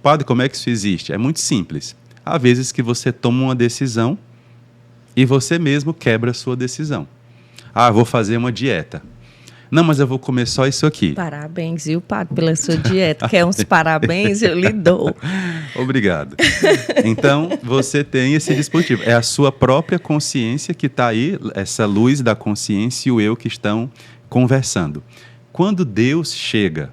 Padre, como é que isso existe? É muito simples. Há vezes que você toma uma decisão e você mesmo quebra a sua decisão. Ah, vou fazer uma dieta. Não, mas eu vou comer só isso aqui. Parabéns, viu, padre, pela sua dieta. Quer uns parabéns? Eu lhe dou. Obrigado. Então, você tem esse dispositivo. É a sua própria consciência que está aí, essa luz da consciência e o eu que estão conversando. Quando Deus chega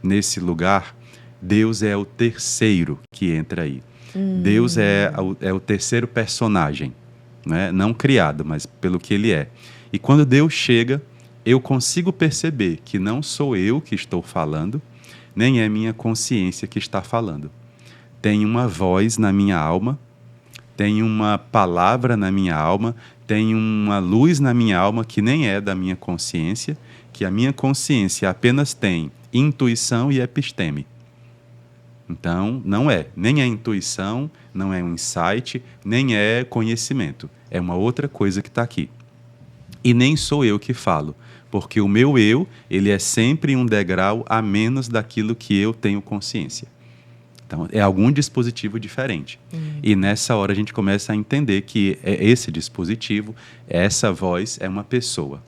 nesse lugar, Deus é o terceiro que entra aí. Deus é o terceiro personagem, né? Não criado, mas pelo que ele é. E quando Deus chega, eu consigo perceber que não sou eu que estou falando, nem é minha consciência que está falando. Tem uma voz na minha alma, tem uma palavra na minha alma, tem uma luz na minha alma que nem é da minha consciência, que a minha consciência apenas tem intuição e episteme. Então, não é, nem é intuição, não é um insight, nem é conhecimento. É uma outra coisa que está aqui. E nem sou eu que falo, porque o meu eu, ele é sempre um degrau a menos daquilo que eu tenho consciência. Então, é algum dispositivo diferente. E nessa hora a gente começa a entender que esse dispositivo, essa voz é uma pessoa.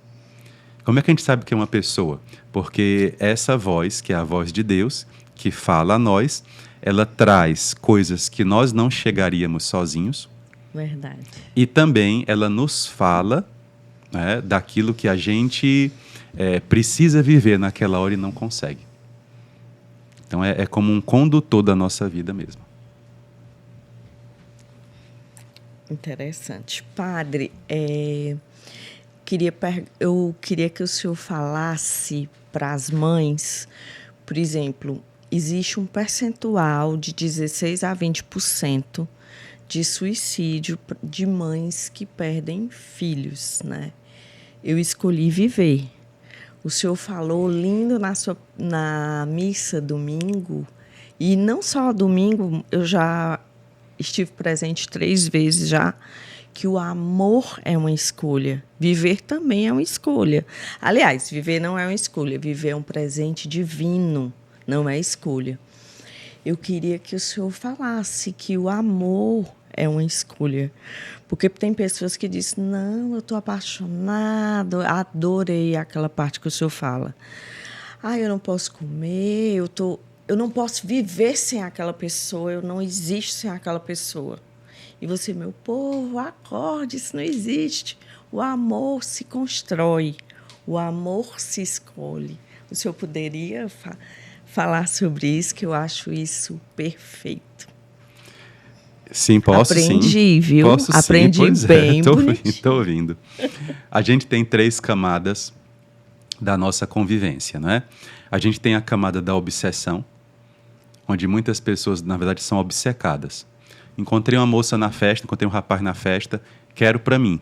Como é que a gente sabe que é uma pessoa? Porque essa voz, que é a voz de Deus, que fala a nós, ela traz coisas que nós não chegaríamos sozinhos. Verdade. E também ela nos fala, né, daquilo que a gente precisa viver naquela hora e não consegue. Então é como um condutor da nossa vida mesmo. Interessante. Padre, eu queria que o senhor falasse para as mães, por exemplo, existe um percentual de 16% a 20% de suicídio de mães que perdem filhos, né? Eu escolhi viver. O senhor falou lindo na missa domingo, e não só domingo, eu já estive presente 3 vezes já, que o amor é uma escolha. Viver também é uma escolha. Aliás, viver não é uma escolha, viver é um presente divino, não é escolha. Eu queria que o senhor falasse que o amor é uma escolha. Porque tem pessoas que dizem, não, eu estou apaixonado, adorei aquela parte que o senhor fala. Ah, eu não posso comer, eu não posso viver sem aquela pessoa, eu não existo sem aquela pessoa. E você, meu povo, acorde, isso não existe. O amor se constrói, o amor se escolhe. O senhor poderia falar sobre isso, que eu acho isso perfeito. Sim, posso. Aprendi, sim. Viu? Posso, Aprendi sim. bem. Estou ouvindo. A gente tem 3 camadas da nossa convivência, não é? A gente tem a camada da obsessão, onde muitas pessoas, na verdade, são obcecadas. Encontrei uma moça na festa, encontrei um rapaz na festa, quero para mim.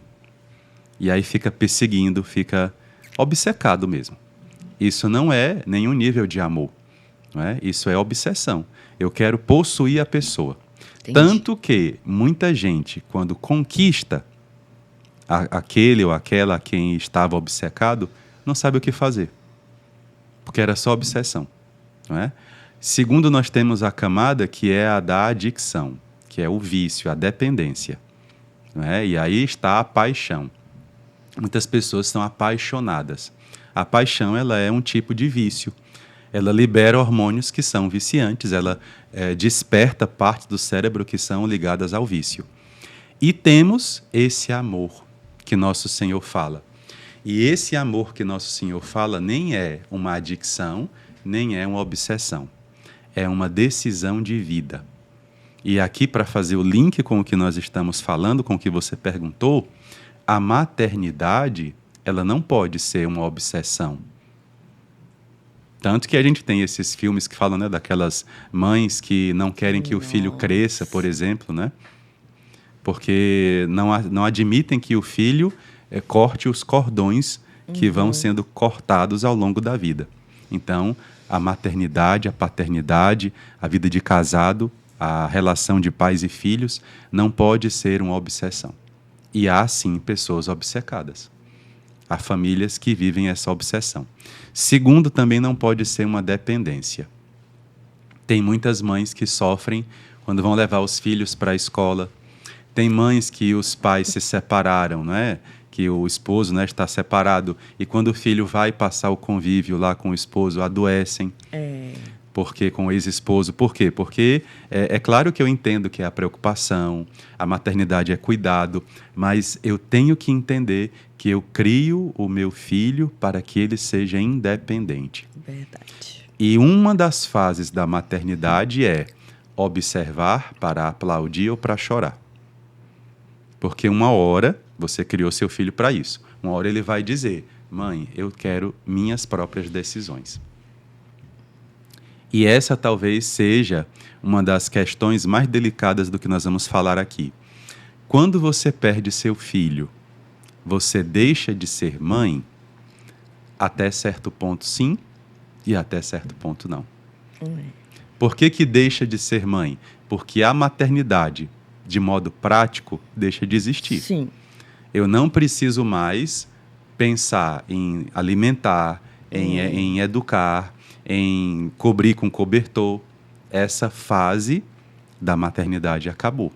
E aí fica perseguindo, fica obcecado mesmo. Isso não é nenhum nível de amor, não é? Isso é obsessão. Eu quero possuir a pessoa. Entendi. Tanto que muita gente, quando conquista aquele ou aquela a quem estava obcecado, não sabe o que fazer, porque era só obsessão, não é? Segundo, nós temos a camada que é a da adicção, que é o vício, a dependência, não é? E aí está a paixão. Muitas pessoas são apaixonadas. A paixão, ela é um tipo de vício. Ela libera hormônios que são viciantes, ela desperta partes do cérebro que são ligadas ao vício. E temos esse amor que nosso Senhor fala. E esse amor que nosso Senhor fala nem é uma adicção, nem é uma obsessão. É uma decisão de vida. E aqui, para fazer o link com o que nós estamos falando, com o que você perguntou, a maternidade, ela não pode ser uma obsessão. Tanto que a gente tem esses filmes que falam, né, daquelas mães que não querem que o filho cresça, por exemplo, né? Porque não admitem que o filho corte os cordões que vão sendo cortados ao longo da vida. Então, a maternidade, a paternidade, a vida de casado, a relação de pais e filhos não pode ser uma obsessão. E há, sim, pessoas obcecadas. Há famílias que vivem essa obsessão. Segundo, também não pode ser uma dependência. Tem muitas mães que sofrem quando vão levar os filhos para a escola. Tem mães que os pais se separaram, não é? Que o esposo, né, está separado. E quando o filho vai passar o convívio lá com o esposo, adoecem. Porque com o ex-esposo. Por quê? Porque é claro que eu entendo que é a preocupação, a maternidade é cuidado, mas eu tenho que entender que eu crio o meu filho para que ele seja independente. Verdade. E uma das fases da maternidade é observar para aplaudir ou para chorar. Porque uma hora você criou seu filho para isso. Uma hora ele vai dizer: mãe, eu quero minhas próprias decisões. E essa talvez seja uma das questões mais delicadas do que nós vamos falar aqui. Quando você perde seu filho, você deixa de ser mãe? Até certo ponto sim, e até certo ponto não. Por que deixa de ser mãe? Porque a maternidade, de modo prático, deixa de existir. Sim. Eu não preciso mais pensar em alimentar, em educar, em cobrir com cobertor. Essa fase da maternidade acabou.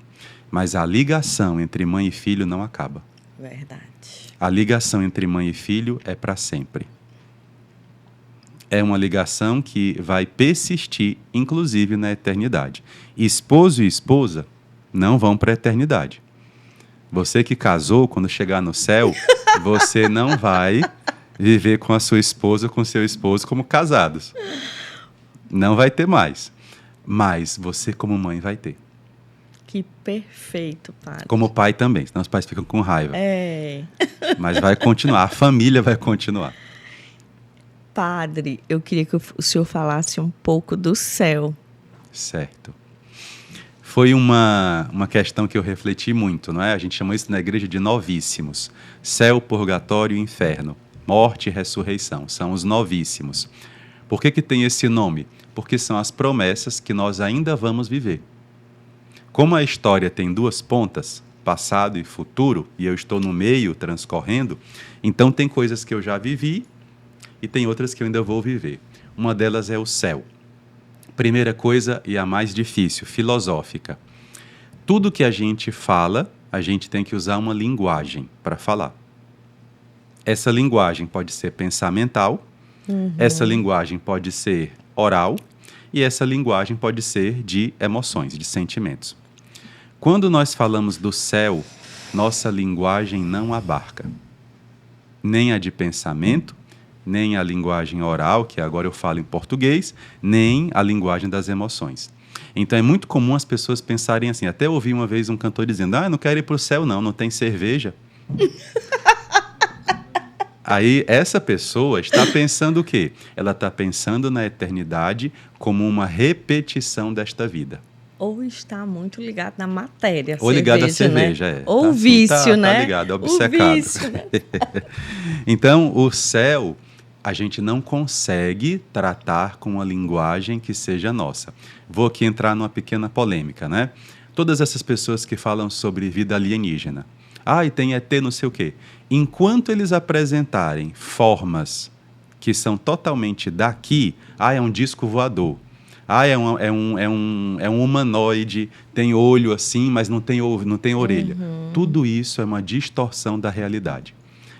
Mas a ligação entre mãe e filho não acaba. Verdade. A ligação entre mãe e filho é para sempre. É uma ligação que vai persistir, inclusive, na eternidade. Esposo e esposa não vão para a eternidade. Você que casou, quando chegar no céu, você não vai viver com a sua esposa, com seu esposo como casados. Não vai ter mais. Mas você, como mãe, vai ter. Que perfeito, padre. Como pai também, senão os pais ficam com raiva. Mas vai continuar, a família vai continuar. Padre, eu queria que o senhor falasse um pouco do céu. Certo. Foi uma questão que eu refleti muito, não é? A gente chama isso na igreja de novíssimos. Céu, purgatório e inferno. Morte e ressurreição. São os novíssimos. Por que tem esse nome? Porque são as promessas que nós ainda vamos viver. Como a história tem duas pontas, passado e futuro, e eu estou no meio, transcorrendo, então tem coisas que eu já vivi e tem outras que eu ainda vou viver. Uma delas é o céu. Primeira coisa, e a mais difícil, filosófica. Tudo que a gente fala, a gente tem que usar uma linguagem para falar. Essa linguagem pode ser pensamental, essa linguagem pode ser oral, e essa linguagem pode ser de emoções, de sentimentos. Quando nós falamos do céu, nossa linguagem não abarca nem a de pensamento, nem a linguagem oral, que agora eu falo em português, nem a linguagem das emoções. Então é muito comum as pessoas pensarem assim. Até ouvi uma vez um cantor dizendo: eu não quero ir para o céu não tem cerveja. Aí essa pessoa está pensando o quê? Ela está pensando na eternidade como uma repetição desta vida. Ou está muito ligado na matéria. Ou ligado à cerveja, né? Ou vício, né? Tá ligado, obcecado. O vício, né? Então, o céu, a gente não consegue tratar com uma linguagem que seja nossa. Vou aqui entrar numa pequena polêmica, né? Todas essas pessoas que falam sobre vida alienígena. E tem ET não sei o quê. Enquanto eles apresentarem formas que são totalmente daqui, é um disco voador. É um humanoide, tem olho assim, mas não tem orelha. Tudo isso é uma distorção da realidade.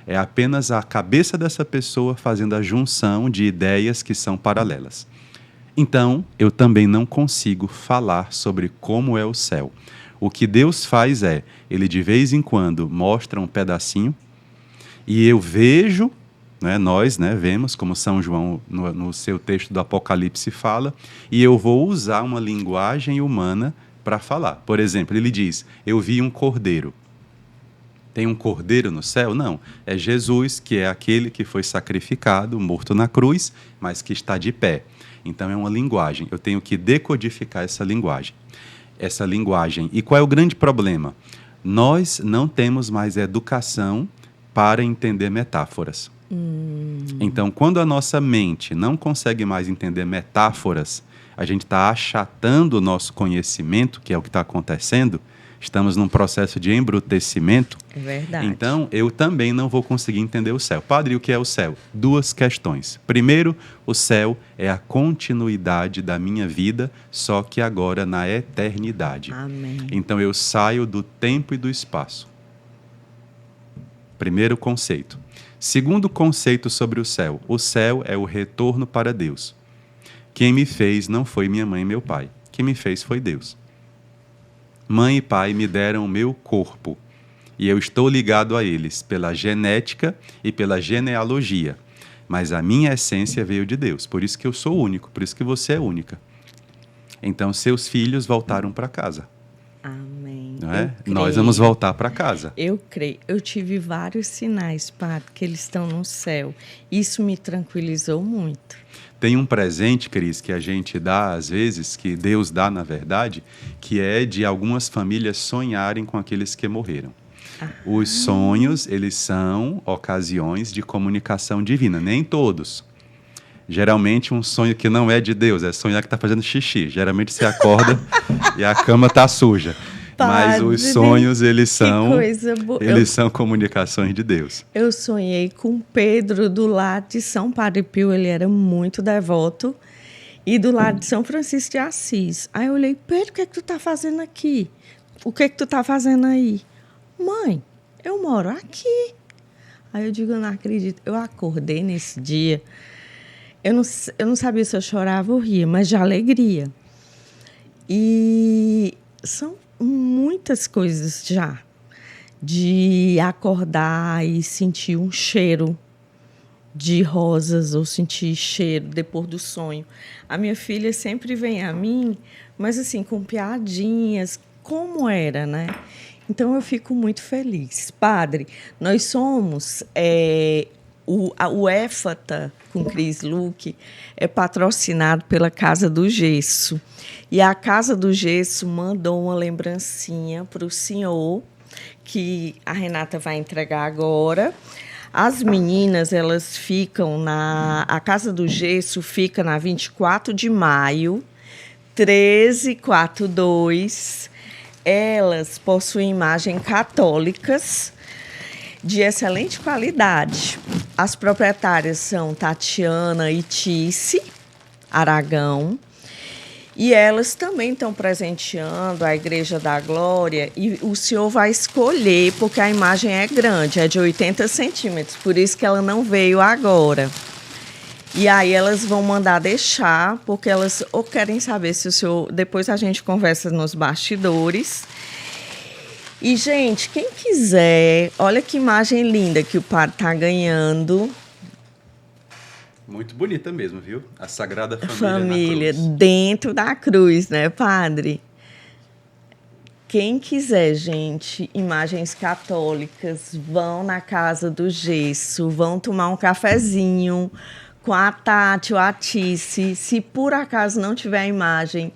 É apenas a cabeça dessa pessoa fazendo a junção de ideias que são paralelas. Então, eu também não consigo falar sobre como é o céu. O que Deus faz ele de vez em quando mostra um pedacinho e eu vejo, nós vemos, como São João no seu texto do Apocalipse fala, e eu vou usar uma linguagem humana para falar. Por exemplo, ele diz, eu vi um cordeiro. Tem um cordeiro no céu? Não. É Jesus, que é aquele que foi sacrificado, morto na cruz, mas que está de pé. Então é uma linguagem. Eu tenho que decodificar essa linguagem. E qual é o grande problema? Nós não temos mais educação para entender metáforas. Então, quando a nossa mente não consegue mais entender metáforas, a gente está achatando o nosso conhecimento, que é o que está acontecendo, estamos num processo de embrutecimento. É verdade. Então, eu também não vou conseguir entender o céu. Padre, o que é o céu? 2 questões. Primeiro, o céu é a continuidade da minha vida, só que agora na eternidade. Amém. Então, eu saio do tempo e do espaço. Primeiro conceito. Segundo conceito sobre o céu é o retorno para Deus. Quem me fez não foi minha mãe e meu pai. Quem me fez foi Deus. Mãe e pai me deram o meu corpo e eu estou ligado a eles pela genética e pela genealogia. Mas a minha essência veio de Deus, por isso que eu sou único, por isso que você é única. Então, seus filhos voltaram para casa. Amém. Não é? Nós vamos voltar para casa. Eu creio. Eu tive vários sinais, Padre, que eles estão no céu. Isso me tranquilizou muito. Tem um presente, Cris, que a gente dá às vezes, que Deus dá na verdade, que é de algumas famílias sonharem com aqueles que morreram. Os sonhos, eles são ocasiões de comunicação divina, nem todos. Geralmente um sonho que não é de Deus, é sonhar que está fazendo xixi. Geralmente você acorda e a cama está suja. Mas os sonhos, eles são comunicações de Deus. Eu sonhei com Pedro do lado de São Padre Pio, ele era muito devoto, e do lado de São Francisco de Assis. Aí eu olhei, Pedro, o que é que tu está fazendo aqui? O que é que tu está fazendo aí? Mãe, eu moro aqui. Aí eu digo, eu não acredito. Eu acordei nesse dia, eu não sabia se eu chorava ou ria, mas de alegria. E são muitas coisas já, de acordar e sentir um cheiro de rosas ou sentir cheiro depois do sonho. A minha filha sempre vem a mim, mas assim, com piadinhas, como era, né? Então eu fico muito feliz. Padre, nós somos... O Éfata, com Cris Luque, é patrocinado pela Casa do Gesso. E a Casa do Gesso mandou uma lembrancinha para o senhor, que a Renata vai entregar agora. As meninas, elas ficam a Casa do Gesso fica na 24 de maio, 1342. Elas possuem imagens católicas de excelente qualidade. As proprietárias são Tatiana e Tice Aragão. E elas também estão presenteando a Igreja da Glória. E o senhor vai escolher, porque a imagem é grande, é de 80 centímetros. Por isso que ela não veio agora. E aí elas vão mandar deixar, porque elas ou querem saber se o senhor... Depois a gente conversa nos bastidores. E, gente, quem quiser... Olha que imagem linda que o padre está ganhando. Muito bonita mesmo, viu? A Sagrada Família na cruz. Dentro da cruz, né, padre? Quem quiser, gente, imagens católicas, vão na Casa do Gesso, vão tomar um cafezinho com a Tati ou a Tice. Se por acaso não tiver a imagem,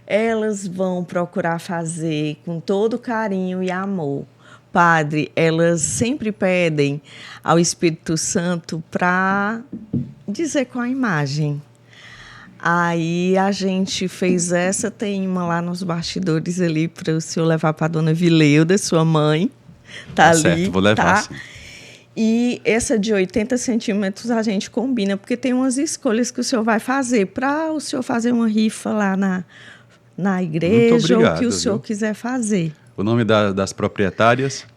elas vão procurar fazer com todo carinho e amor. Padre, elas sempre pedem ao Espírito Santo para dizer qual a imagem. Aí a gente fez essa, tem uma lá nos bastidores ali para o senhor levar para a dona Vileuda, sua mãe. Tá ali, certo, vou levar, tá? sim. E essa de 80 centímetros a gente combina, porque tem umas escolhas que o senhor vai fazer para o senhor fazer uma rifa lá na igreja, Muito obrigado, ou o que o senhor viu? quiser fazer. O nome das proprietárias?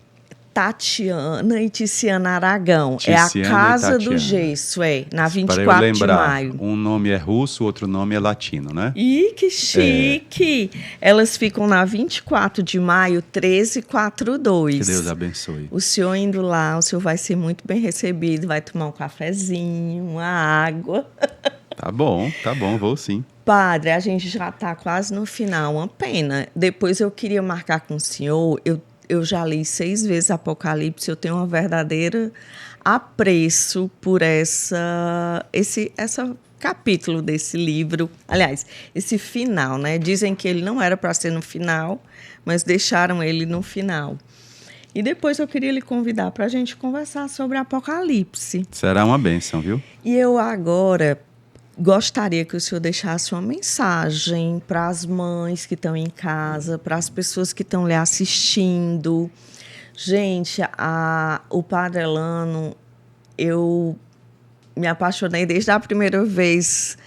Tatiana e Ticiana Aragão. Ticiana é e a Casa do Tatiana. Gesso, na Para eu 24 de lembrar, maio. um nome é russo, outro nome é latino, né? Ih, que chique! Elas ficam na 24 de maio, 1342. Que Deus abençoe. O senhor indo lá, o senhor vai ser muito bem recebido, vai tomar um cafezinho, uma água. Tá bom, vou sim. Padre, a gente já está quase no final, uma pena. Depois eu queria marcar com o senhor, eu já li 6 vezes Apocalipse, eu tenho uma verdadeira apreço por esse capítulo desse livro. Aliás, esse final, né? Dizem que ele não era para ser no final, mas deixaram ele no final. E depois eu queria lhe convidar para a gente conversar sobre Apocalipse. Será uma bênção, viu? E eu agora gostaria que o senhor deixasse uma mensagem para as mães que estão em casa, para as pessoas que estão lhe assistindo. Gente, o Padre Elano, eu me apaixonei desde a primeira vez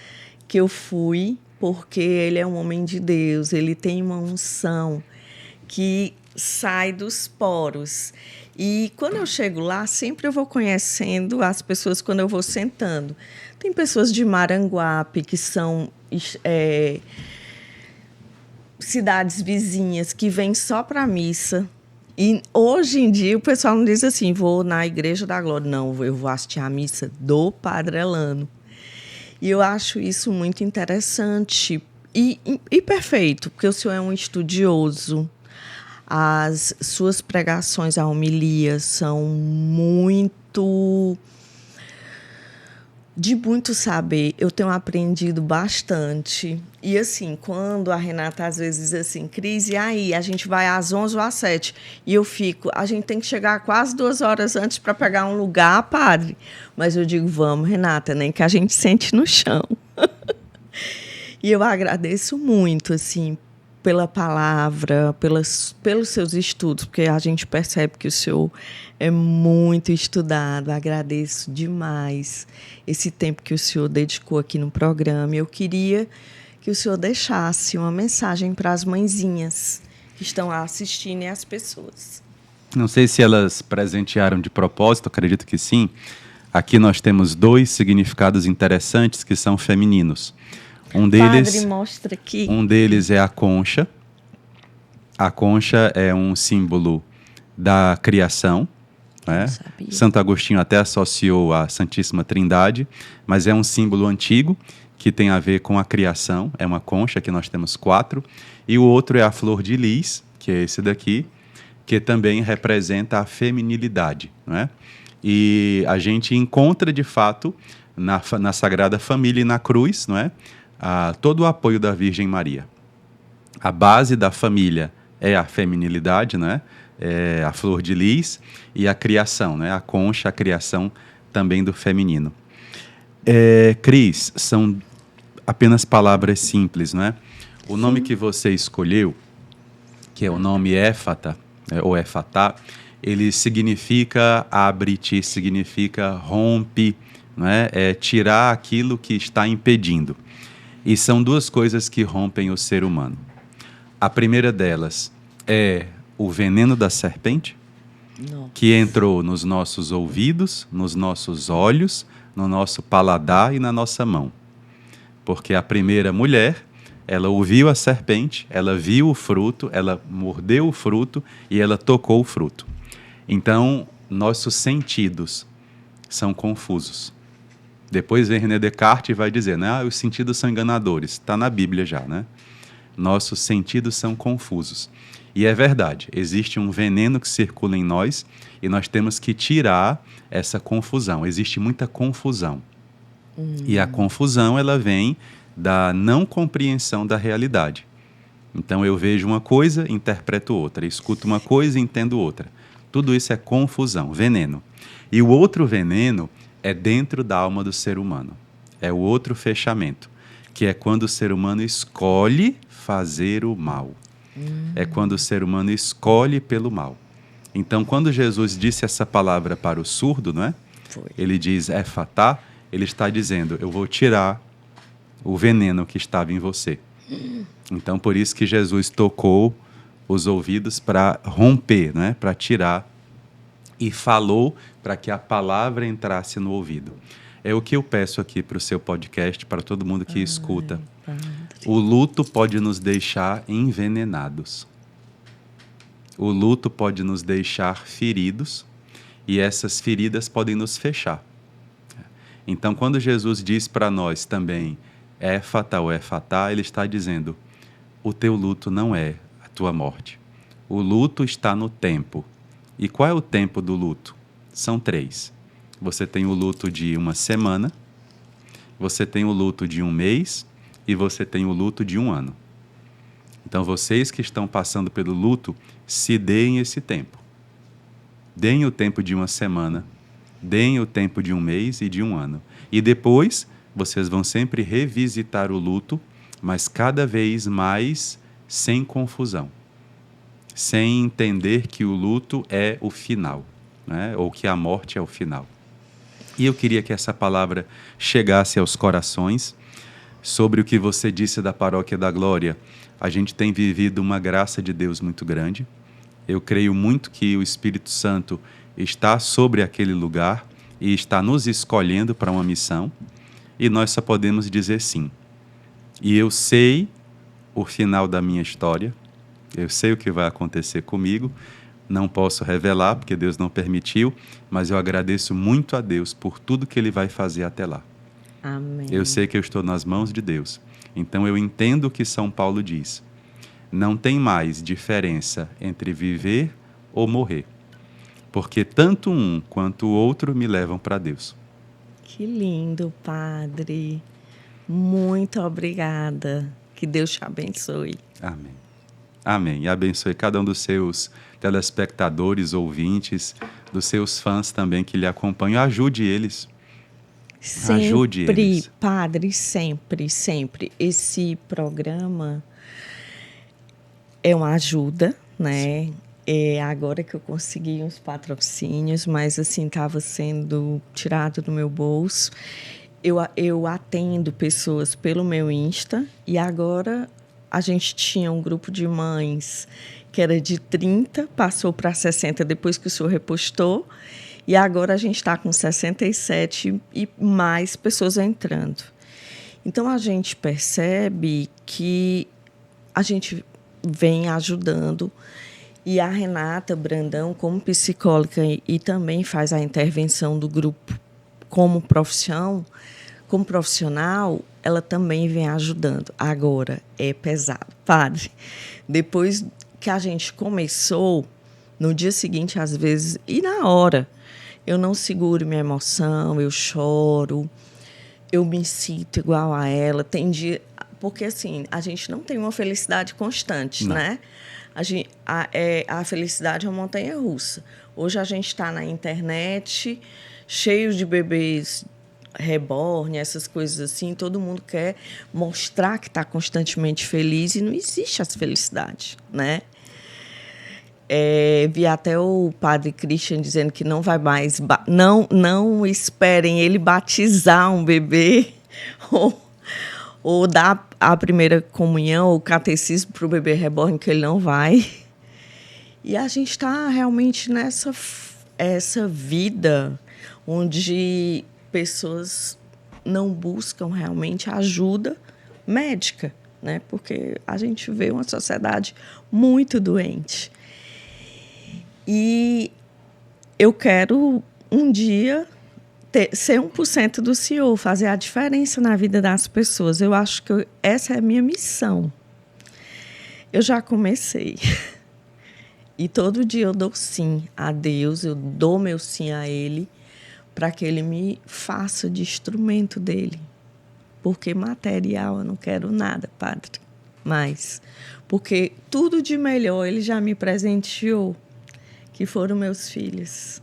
que eu fui, porque ele é um homem de Deus, ele tem uma unção que sai dos poros. E quando eu chego lá, sempre eu vou conhecendo as pessoas quando eu vou sentando. Tem pessoas de Maranguape, que são cidades vizinhas, que vêm só para a missa. E hoje em dia o pessoal não diz assim, vou na Igreja da Glória. Não, eu vou assistir a missa do Padre Elano. E eu acho isso muito interessante e perfeito, porque o senhor é um estudioso. As suas pregações, a homilia, são de muito saber. Eu tenho aprendido bastante. E assim, quando a Renata às vezes diz assim, Cris, e aí? A gente vai às 11 ou às 7. E eu fico, a gente tem que chegar quase 2 horas antes para pegar um lugar, padre. Mas eu digo, vamos, Renata, nem que a gente sente no chão. E eu agradeço muito, assim, pela palavra, pelos seus estudos, porque a gente percebe que o senhor é muito estudado. Agradeço demais esse tempo que o senhor dedicou aqui no programa. Eu queria que o senhor deixasse uma mensagem para as mãezinhas que estão assistindo e as pessoas. Não sei se elas presentearam de propósito, acredito que sim. Aqui nós temos 2 significados interessantes que são femininos. Padre, mostra aqui. Um deles é a concha. A concha é um símbolo da criação. Né? Santo Agostinho até associou a Santíssima Trindade, mas é um símbolo antigo que tem a ver com a criação. É uma concha, que nós temos 4. E o outro é a flor de lis, que é esse daqui, que também representa a feminilidade. Né? E a gente encontra, de fato, na Sagrada Família e na cruz, não é? Todo o apoio da Virgem Maria. A base da família é a feminilidade, né? É a flor de lis, e a criação, né? A concha, a criação também do feminino. Cris, são apenas palavras simples, né? O nome que você escolheu, que é o nome Éfata, ou Éfatá, ele significa abre-te, significa rompe, né? É tirar aquilo que está impedindo. E são 2 coisas que rompem o ser humano. A primeira delas é o veneno da serpente, que entrou nos nossos ouvidos, nos nossos olhos, no nosso paladar e na nossa mão. Porque a primeira mulher, ela ouviu a serpente, ela viu o fruto, ela mordeu o fruto e ela tocou o fruto. Então, nossos sentidos são confusos. Depois vem René Descartes e vai dizer, né? Os sentidos são enganadores. Está na Bíblia já, né? Nossos sentidos são confusos. E é verdade, existe um veneno que circula em nós e nós temos que tirar essa confusão. Existe muita confusão. E a confusão, ela vem da não compreensão da realidade. Então, eu vejo uma coisa, interpreto outra. Escuto uma coisa e entendo outra. Tudo isso é confusão, veneno. E o outro veneno é dentro da alma do ser humano. É o outro fechamento, que é quando o ser humano escolhe fazer o mal. É quando o ser humano escolhe pelo mal. Então, quando Jesus disse essa palavra para o surdo, não é? Foi. Ele diz, efatá, ele está dizendo, eu vou tirar o veneno que estava em você. Então, por isso que Jesus tocou os ouvidos para romper, né? Para tirar, e falou para que a palavra entrasse no ouvido. É o que eu peço aqui para o seu podcast, para todo mundo que escuta. Padre. O luto pode nos deixar envenenados. O luto pode nos deixar feridos, e essas feridas podem nos fechar. Então, quando Jesus diz para nós também, éfata ou éfatá, ele está dizendo, o teu luto não é a tua morte. O luto está no tempo. E qual é o tempo do luto? São 3. Você tem o luto de uma semana, você tem o luto de um mês e você tem o luto de um ano. Então, vocês que estão passando pelo luto, se deem esse tempo. Deem o tempo de uma semana, deem o tempo de um mês e de um ano. E depois, vocês vão sempre revisitar o luto, mas cada vez mais sem confusão. Sem entender que o luto é o final, né? Ou que a morte é o final. E eu queria que essa palavra chegasse aos corações. Sobre o que você disse da Paróquia da Glória, a gente tem vivido uma graça de Deus muito grande. Eu creio muito que o Espírito Santo está sobre aquele lugar e está nos escolhendo para uma missão, e nós só podemos dizer sim. E eu sei o final da minha história, eu sei o que vai acontecer comigo, não posso revelar porque Deus não permitiu, mas eu agradeço muito a Deus por tudo que Ele vai fazer até lá. Amém. Eu sei que eu estou nas mãos de Deus. Então eu entendo o que São Paulo diz. Não tem mais diferença entre viver ou morrer, porque tanto um quanto o outro me levam para Deus. Que lindo, Padre. Muito obrigada. Que Deus te abençoe. Amém. Amém. E abençoe cada um dos seus telespectadores, ouvintes, dos seus fãs também que lhe acompanham. Ajude eles. Ajude eles. Sempre, Padre, sempre, sempre. Esse programa é uma ajuda, né? É agora que eu consegui uns patrocínios, mas assim, estava sendo tirado do meu bolso. Eu atendo pessoas pelo meu Insta, e agora a gente tinha um grupo de mães que era de 30, passou para 60 depois que o senhor repostou, e agora a gente está com 67 e mais pessoas entrando. Então, a gente percebe que a gente vem ajudando, e a Renata Brandão, como psicóloga e também faz a intervenção do grupo como profissional, ela também vem ajudando. Agora, é pesado. Padre, depois que a gente começou, no dia seguinte, às vezes, e na hora, eu não seguro minha emoção, eu choro, eu me sinto igual a ela. Tem dia... Porque, assim, a gente não tem uma felicidade constante, Não. né? A felicidade é uma montanha-russa. Hoje a gente está na internet, cheio de bebês reborn, essas coisas assim. Todo mundo quer mostrar que está constantemente feliz, e não existe essa felicidade, né? Vi até o padre Christian dizendo que não vai mais... Não esperem ele batizar um bebê ou dar a primeira comunhão ou catecismo para o bebê reborn, que ele não vai. E a gente está realmente essa vida onde pessoas não buscam realmente ajuda médica, né? Porque a gente vê uma sociedade muito doente. E eu quero um dia ser 1% do senhor, fazer a diferença na vida das pessoas. Eu acho que essa é a minha missão. Eu já comecei. E todo dia eu dou sim a Deus, eu dou meu sim a Ele, para que Ele me faça de instrumento dEle. Porque material eu não quero nada, Padre. Mas, porque tudo de melhor Ele já me presenteou, que foram meus filhos.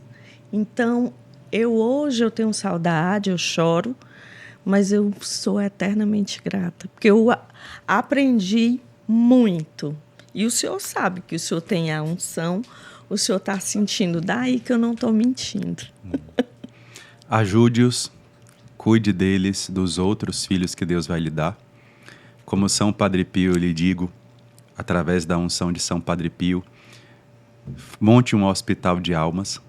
Então, hoje eu tenho saudade, eu choro, mas eu sou eternamente grata, porque eu aprendi muito. E o senhor sabe que o senhor tem a unção, o senhor está sentindo, daí que eu não estou mentindo. Ajude-os, cuide deles, dos outros filhos que Deus vai lhe dar. Como São Padre Pio, eu lhe digo, através da unção de São Padre Pio, monte um hospital de almas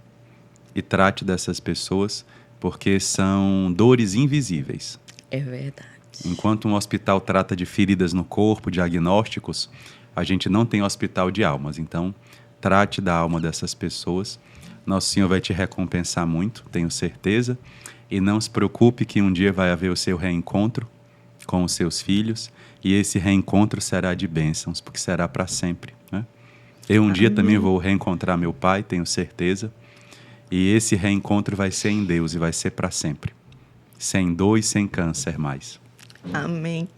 e trate dessas pessoas, porque são dores invisíveis. É verdade. Enquanto um hospital trata de feridas no corpo, diagnósticos, a gente não tem hospital de almas. Então, trate da alma dessas pessoas. Nosso Senhor vai te recompensar muito, tenho certeza. E não se preocupe que um dia vai haver o seu reencontro com os seus filhos. E esse reencontro será de bênçãos, porque será para sempre, né? Eu um dia também vou reencontrar meu pai, tenho certeza. E esse reencontro vai ser em Deus e vai ser para sempre. Sem dor e sem câncer mais. Amém.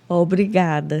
Obrigada.